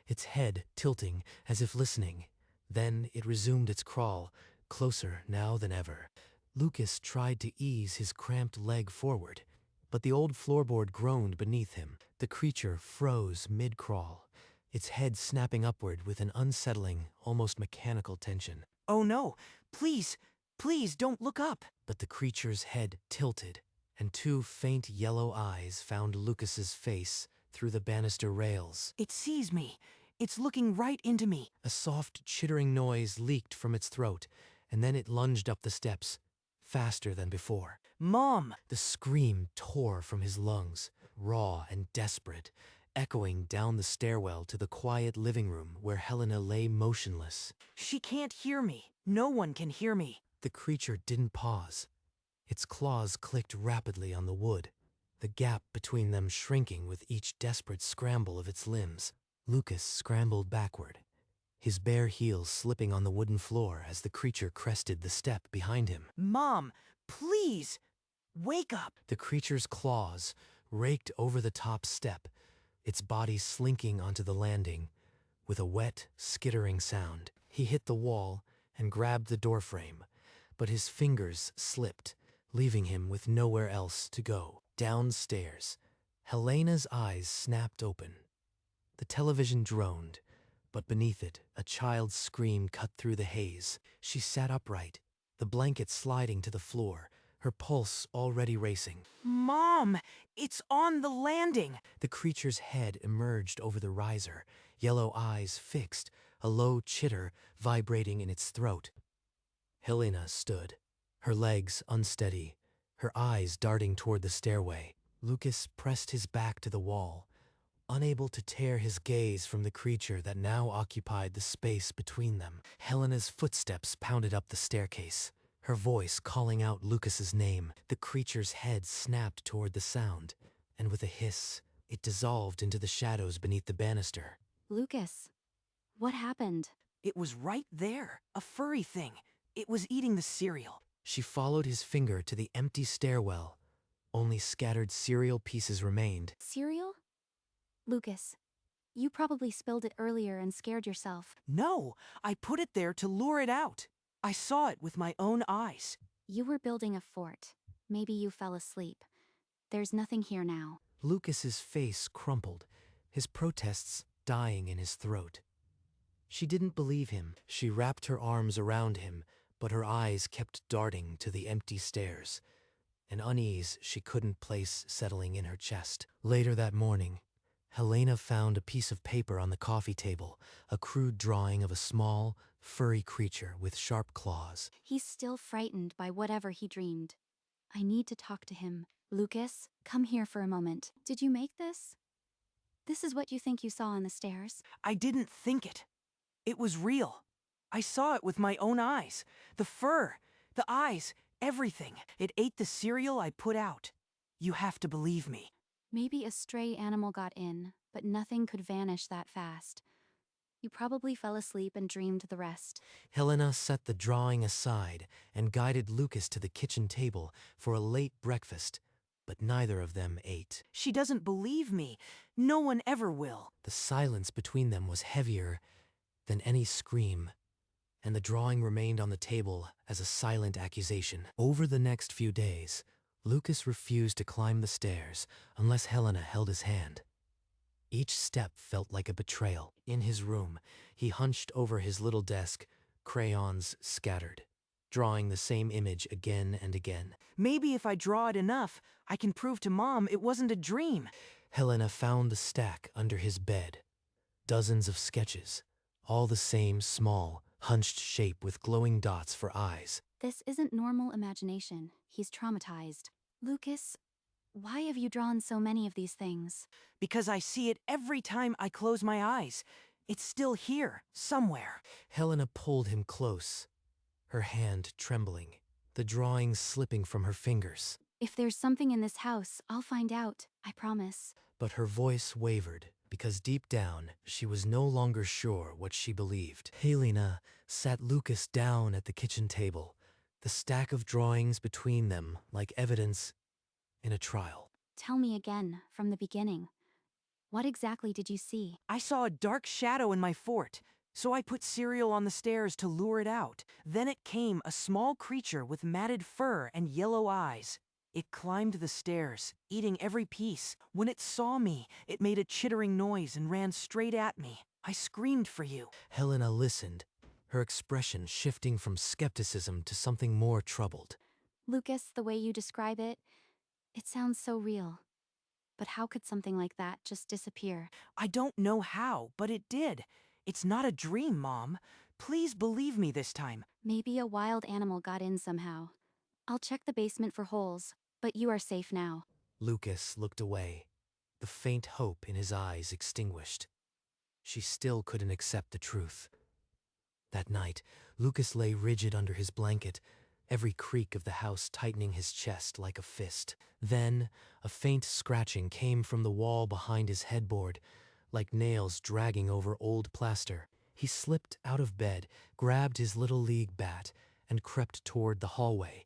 its head tilting as if listening. Then it resumed its crawl, closer now than ever. Lucas tried to ease his cramped leg forward, but the old floorboard groaned beneath him. The creature froze mid-crawl, its head snapping upward with an unsettling, almost mechanical tension. Oh no, please, please don't look up. But the creature's head tilted, and two faint yellow eyes found Lucas's face through the banister rails. It sees me. It's looking right into me. A soft, chittering noise leaked from its throat, and then it lunged up the steps, faster than before. Mom! The scream tore from his lungs, raw and desperate, echoing down the stairwell to the quiet living room where Helena lay motionless. She can't hear me. No one can hear me. The creature didn't pause. Its claws clicked rapidly on the wood, the gap between them shrinking with each desperate scramble of its limbs. Lucas scrambled backward, his bare heels slipping on the wooden floor as the creature crested the step behind him. Mom, please, wake up. The creature's claws raked over the top step, its body slinking onto the landing with a wet, skittering sound. He hit the wall and grabbed the doorframe, but his fingers slipped, leaving him with nowhere else to go. Downstairs, Helena's eyes snapped open. The television droned, but beneath it, a child's scream cut through the haze. She sat upright, the blanket sliding to the floor, her pulse already racing. Mom, it's on the landing. The creature's head emerged over the riser, yellow eyes fixed, a low chitter vibrating in its throat. Helena stood, her legs unsteady, her eyes darting toward the stairway. Lucas pressed his back to the wall, unable to tear his gaze from the creature that now occupied the space between them. Helena's footsteps pounded up the staircase, her voice calling out Lucas's name. The creature's head snapped toward the sound, and with a hiss, it dissolved into the shadows beneath the banister. Lucas, what happened? It was right there, a furry thing. It was eating the cereal. She followed his finger to the empty stairwell. Only scattered cereal pieces remained. Cereal? Lucas, you probably spilled it earlier and scared yourself. No, I put it there to lure it out. I saw it with my own eyes. You were building a fort. Maybe you fell asleep. There's nothing here now. Lucas's face crumpled, his protests dying in his throat. She didn't believe him. She wrapped her arms around him, but her eyes kept darting to the empty stairs, an unease she couldn't place settling in her chest. Later that morning, Helena found a piece of paper on the coffee table, a crude drawing of a small, furry creature with sharp claws. He's still frightened by whatever he dreamed. I need to talk to him. Lucas, come here for a moment. Did you make this? This is what you think you saw on the stairs? I didn't think it. It was real. I saw it with my own eyes. The fur, the eyes, everything. It ate the cereal I put out. You have to believe me. Maybe a stray animal got in, but nothing could vanish that fast. You probably fell asleep and dreamed the rest. Helena set the drawing aside and guided Lucas to the kitchen table for a late breakfast, but neither of them ate. She doesn't believe me. No one ever will. The silence between them was heavier than any scream, and the drawing remained on the table as a silent accusation. Over the next few days, Lucas refused to climb the stairs unless Helena held his hand. Each step felt like a betrayal. In his room, he hunched over his little desk, crayons scattered, drawing the same image again and again. Maybe if I draw it enough, I can prove to Mom it wasn't a dream. Helena found the stack under his bed. Dozens of sketches, all the same small, hunched shape with glowing dots for eyes. This isn't normal imagination. He's traumatized. Lucas, why have you drawn so many of these things? Because I see it every time I close my eyes. It's still here, somewhere. Helena pulled him close, her hand trembling, the drawings slipping from her fingers. If there's something in this house, I'll find out, I promise. But her voice wavered, because deep down, she was no longer sure what she believed. Helena sat Lucas down at the kitchen table, the stack of drawings between them like evidence in a trial. Tell me again, from the beginning. What exactly did you see? I saw a dark shadow in my fort, so I put cereal on the stairs to lure it out. Then it came a small creature with matted fur and yellow eyes. It climbed the stairs, eating every piece. When it saw me, it made a chittering noise and ran straight at me. I screamed for you. Helena listened, her expression shifting from skepticism to something more troubled. Lucas, the way you describe it, it sounds so real. But how could something like that just disappear? I don't know how, but it did. It's not a dream, Mom. Please believe me this time. Maybe a wild animal got in somehow. I'll check the basement for holes, but you are safe now. Lucas looked away, the faint hope in his eyes extinguished. She still couldn't accept the truth. That night, Lucas lay rigid under his blanket, every creak of the house tightening his chest like a fist. Then, a faint scratching came from the wall behind his headboard, like nails dragging over old plaster. He slipped out of bed, grabbed his little league bat, and crept toward the hallway,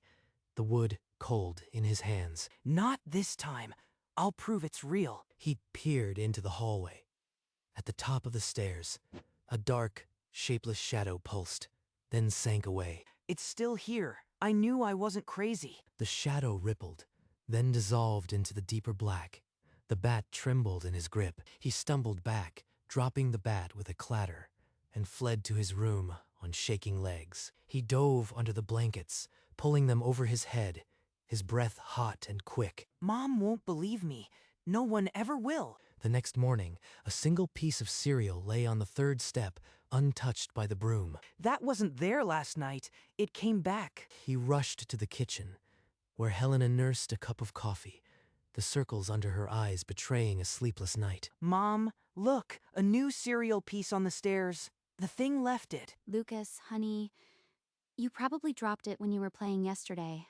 the wood cold in his hands. Not this time. I'll prove it's real. He peered into the hallway. At the top of the stairs, a dark, shapeless shadow pulsed, then sank away. It's still here. I knew I wasn't crazy. The shadow rippled, then dissolved into the deeper black. The bat trembled in his grip. He stumbled back, dropping the bat with a clatter, and fled to his room on shaking legs. He dove under the blankets, pulling them over his head, his breath hot and quick. Mom won't believe me. No one ever will. The next morning, a single piece of cereal lay on the third step, untouched by the broom. That wasn't there last night. It came back. He rushed to the kitchen, where Helena nursed a cup of coffee, the circles under her eyes betraying a sleepless night. Mom, look, a new cereal piece on the stairs. The thing left it. Lucas, honey, you probably dropped it when you were playing yesterday.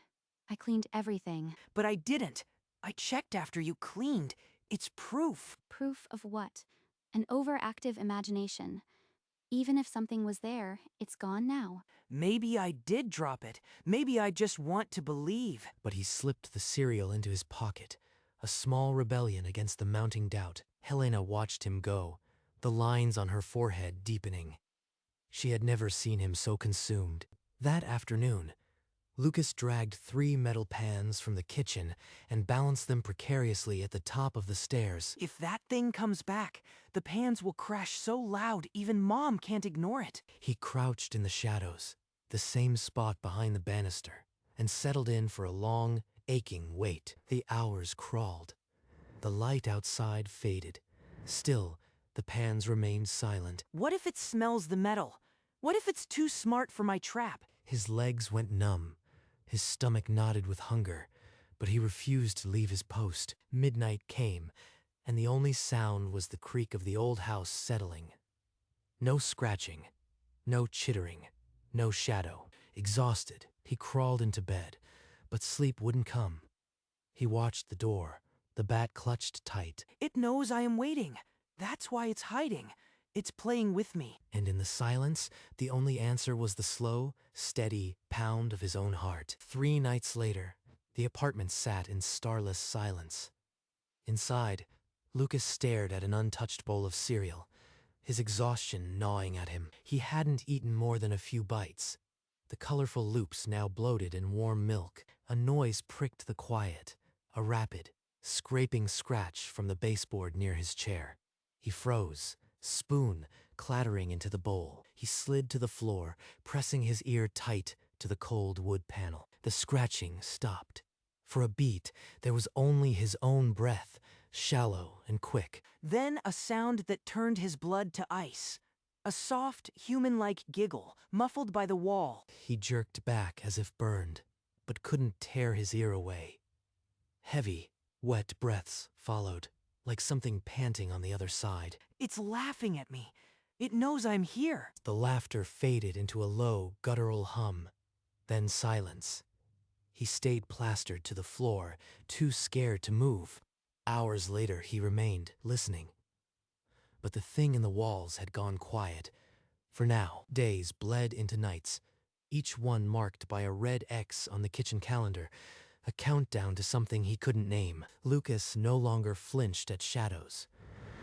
I cleaned everything. But I didn't. I checked after you cleaned. It's proof. Proof of what? An overactive imagination. Even if something was there, it's gone now. Maybe I did drop it. Maybe I just want to believe. But he slipped the cereal into his pocket, a small rebellion against the mounting doubt. Helena watched him go, the lines on her forehead deepening. She had never seen him so consumed. That afternoon, Lucas dragged 3 metal pans from the kitchen and balanced them precariously at the top of the stairs. If that thing comes back, the pans will crash so loud even Mom can't ignore it. He crouched in the shadows, the same spot behind the banister, and settled in for a long, aching wait. The hours crawled. The light outside faded. Still, the pans remained silent. What if it smells the metal? What if it's too smart for my trap? His legs went numb. His stomach knotted with hunger, but he refused to leave his post. Midnight came, and the only sound was the creak of the old house settling. No scratching, no chittering, no shadow. Exhausted, he crawled into bed, but sleep wouldn't come. He watched the door, the bat clutched tight, It knows I am waiting. That's why it's hiding. It's playing with me. and in the silence, the only answer was the slow, steady pound of his own heart. 3 nights later, the apartment sat in starless silence. Inside, Lucas stared at an untouched bowl of cereal, his exhaustion gnawing at him. He hadn't eaten more than a few bites. The colorful loops now bloated in warm milk. A noise pricked the quiet, a rapid, scraping scratch from the baseboard near his chair. He froze, spoon clattering into the bowl. He slid to the floor, pressing his ear tight to the cold wood panel. The scratching stopped. For a beat, there was only his own breath, shallow and quick. Then a sound that turned his blood to ice. A soft, human-like giggle, muffled by the wall. He jerked back as if burned, but couldn't tear his ear away. Heavy, wet breaths followed, like something panting on the other side. It's laughing at me. It knows I'm here. The laughter faded into a low, guttural hum, then silence. He stayed plastered to the floor, too scared to move. Hours later, he remained, listening. But the thing in the walls had gone quiet. For now, days bled into nights, each one marked by a red X on the kitchen calendar, a countdown to something he couldn't name. Lucas no longer flinched at shadows.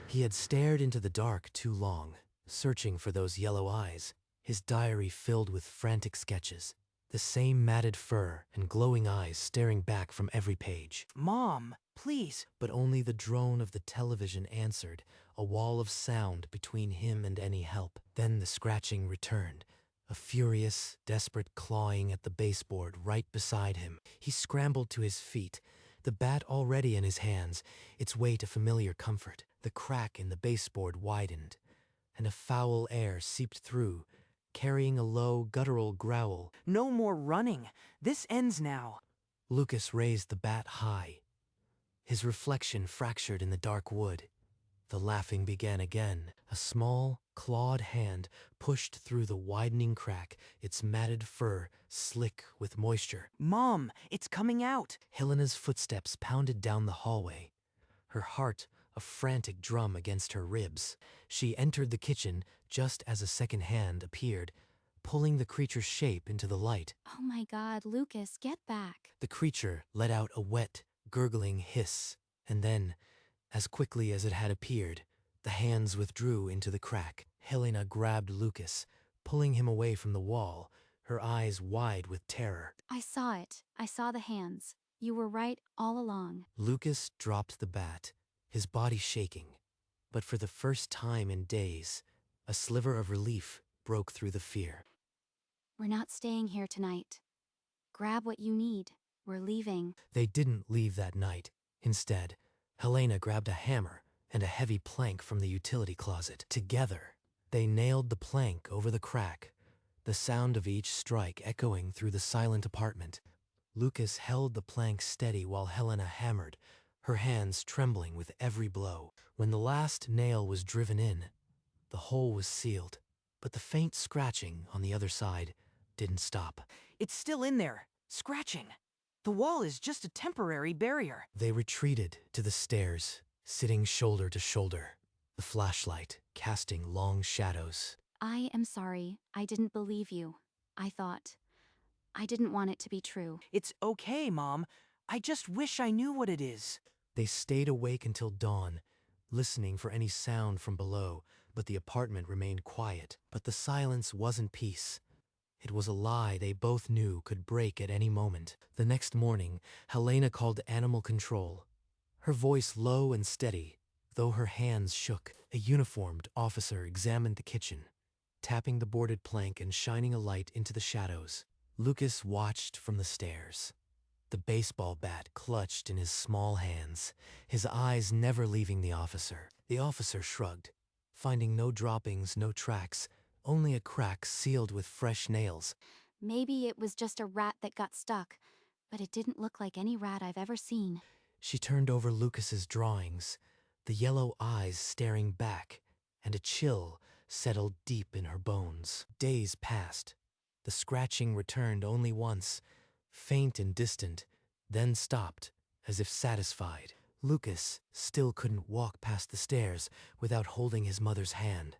He had stared into the dark too long, searching for those yellow eyes, his diary filled with frantic sketches, the same matted fur and glowing eyes staring back from every page. Mom, please. But only the drone of the television answered, a wall of sound between him and any help. Then the scratching returned, a furious, desperate clawing at the baseboard right beside him. He scrambled to his feet, the bat already in his hands, its weight a familiar comfort. The crack in the baseboard widened, and a foul air seeped through, carrying a low, guttural growl. No more running. This ends now. Lucas raised the bat high. His reflection fractured in the dark wood. The laughing began again. A small, clawed hand pushed through the widening crack, its matted fur slick with moisture. Mom, it's coming out. Helena's footsteps pounded down the hallway, her heart a frantic drum against her ribs. She entered the kitchen just as a second hand appeared, pulling the creature's shape into the light. Oh my God, Lucas, get back. The creature let out a wet, gurgling hiss, and then, as quickly as it had appeared, the hands withdrew into the crack. Helena grabbed Lucas, pulling him away from the wall, her eyes wide with terror. I saw it. I saw the hands. You were right all along. Lucas dropped the bat, his body shaking. But for the first time in days, a sliver of relief broke through the fear. We're not staying here tonight. Grab what you need. We're leaving. They didn't leave that night. Instead, Helena grabbed a hammer and a heavy plank from the utility closet. Together, they nailed the plank over the crack, the sound of each strike echoing through the silent apartment. Lucas held the plank steady while Helena hammered, her hands trembling with every blow. When the last nail was driven in, the hole was sealed, but the faint scratching on the other side didn't stop. It's still in there, scratching. The wall is just a temporary barrier. They retreated to the stairs, sitting shoulder to shoulder, the flashlight casting long shadows. I am sorry. I didn't believe you. I didn't want it to be true. It's okay, Mom. I just wish I knew what it is. They stayed awake until dawn, listening for any sound from below, but the apartment remained quiet. But the silence wasn't peace. It was a lie they both knew could break at any moment. The next morning, Helena called animal control. Her voice low and steady, though her hands shook. A uniformed officer examined the kitchen, tapping the boarded plank and shining a light into the shadows. Lucas watched from the stairs, the baseball bat clutched in his small hands, his eyes never leaving the officer. The officer shrugged, finding no droppings, no tracks, only a crack sealed with fresh nails. Maybe it was just a rat that got stuck, but it didn't look like any rat I've ever seen. She turned over Lucas's drawings, the yellow eyes staring back, and a chill settled deep in her bones. Days passed. The scratching returned only once, faint and distant, then stopped, as if satisfied. Lucas still couldn't walk past the stairs without holding his mother's hand,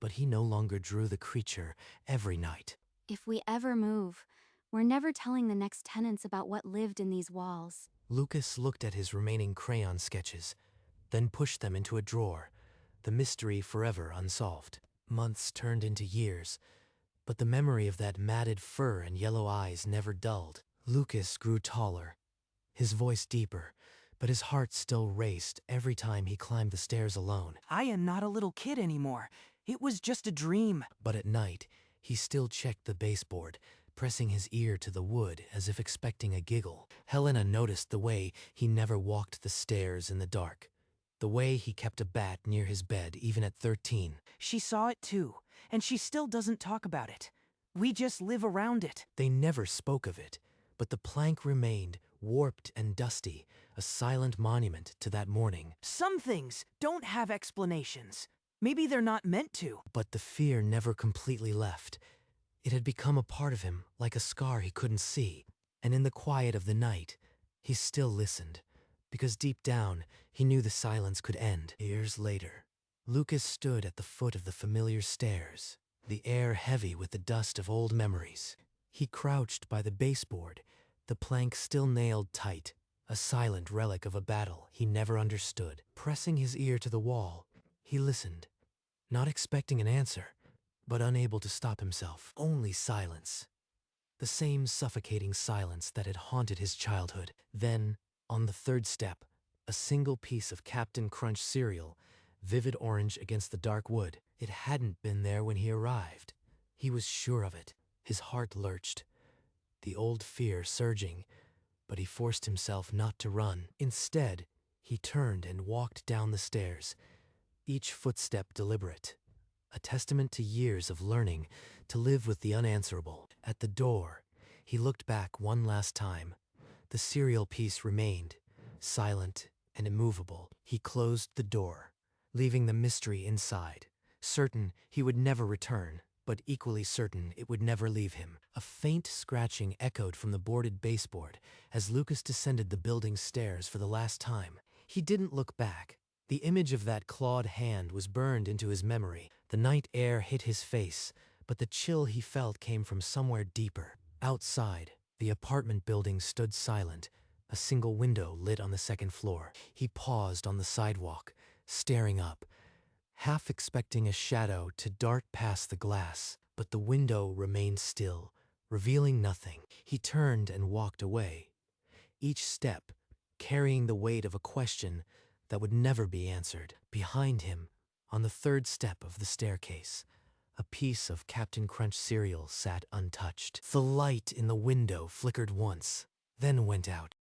but he no longer drew the creature every night. If we ever move, we're never telling the next tenants about what lived in these walls. Lucas looked at his remaining crayon sketches, then pushed them into a drawer, the mystery forever unsolved. Months turned into years, but the memory of that matted fur and yellow eyes never dulled. Lucas grew taller, his voice deeper, but his heart still raced every time he climbed the stairs alone. I am not a little kid anymore. It was just a dream. But at night, he still checked the baseboard, pressing his ear to the wood as if expecting a giggle. Helena noticed the way he never walked the stairs in the dark, the way he kept a bat near his bed even at 13. She saw it too, and she still doesn't talk about it. We just live around it. They never spoke of it, but the plank remained, warped and dusty, a silent monument to that morning. Some things don't have explanations. Maybe they're not meant to. But the fear never completely left. It had become a part of him, like a scar he couldn't see. And in the quiet of the night, he still listened, because deep down, he knew the silence could end. Years later, Lucas stood at the foot of the familiar stairs, the air heavy with the dust of old memories. He crouched by the baseboard, the plank still nailed tight, a silent relic of a battle he never understood. Pressing his ear to the wall, he listened, not expecting an answer, but unable to stop himself. Only silence. The same suffocating silence that had haunted his childhood. Then, on the third step, a single piece of Captain Crunch cereal, vivid orange against the dark wood. It hadn't been there when he arrived. He was sure of it. His heart lurched, the old fear surging, but he forced himself not to run. Instead, he turned and walked down the stairs, each footstep deliberate, a testament to years of learning to live with the unanswerable. At the door, he looked back one last time. The cereal piece remained, silent and immovable. He closed the door, leaving the mystery inside, certain he would never return, but equally certain it would never leave him. A faint scratching echoed from the boarded baseboard as Lucas descended the building's stairs for the last time. He didn't look back. The image of that clawed hand was burned into his memory. The night air hit his face, but the chill he felt came from somewhere deeper. Outside, the apartment building stood silent, a single window lit on the second floor. He paused on the sidewalk, staring up, half expecting a shadow to dart past the glass, but the window remained still, revealing nothing. He turned and walked away, each step carrying the weight of a question that would never be answered. Behind him, on the third step of the staircase, a piece of Captain Crunch cereal sat untouched. The light in the window flickered once, then went out.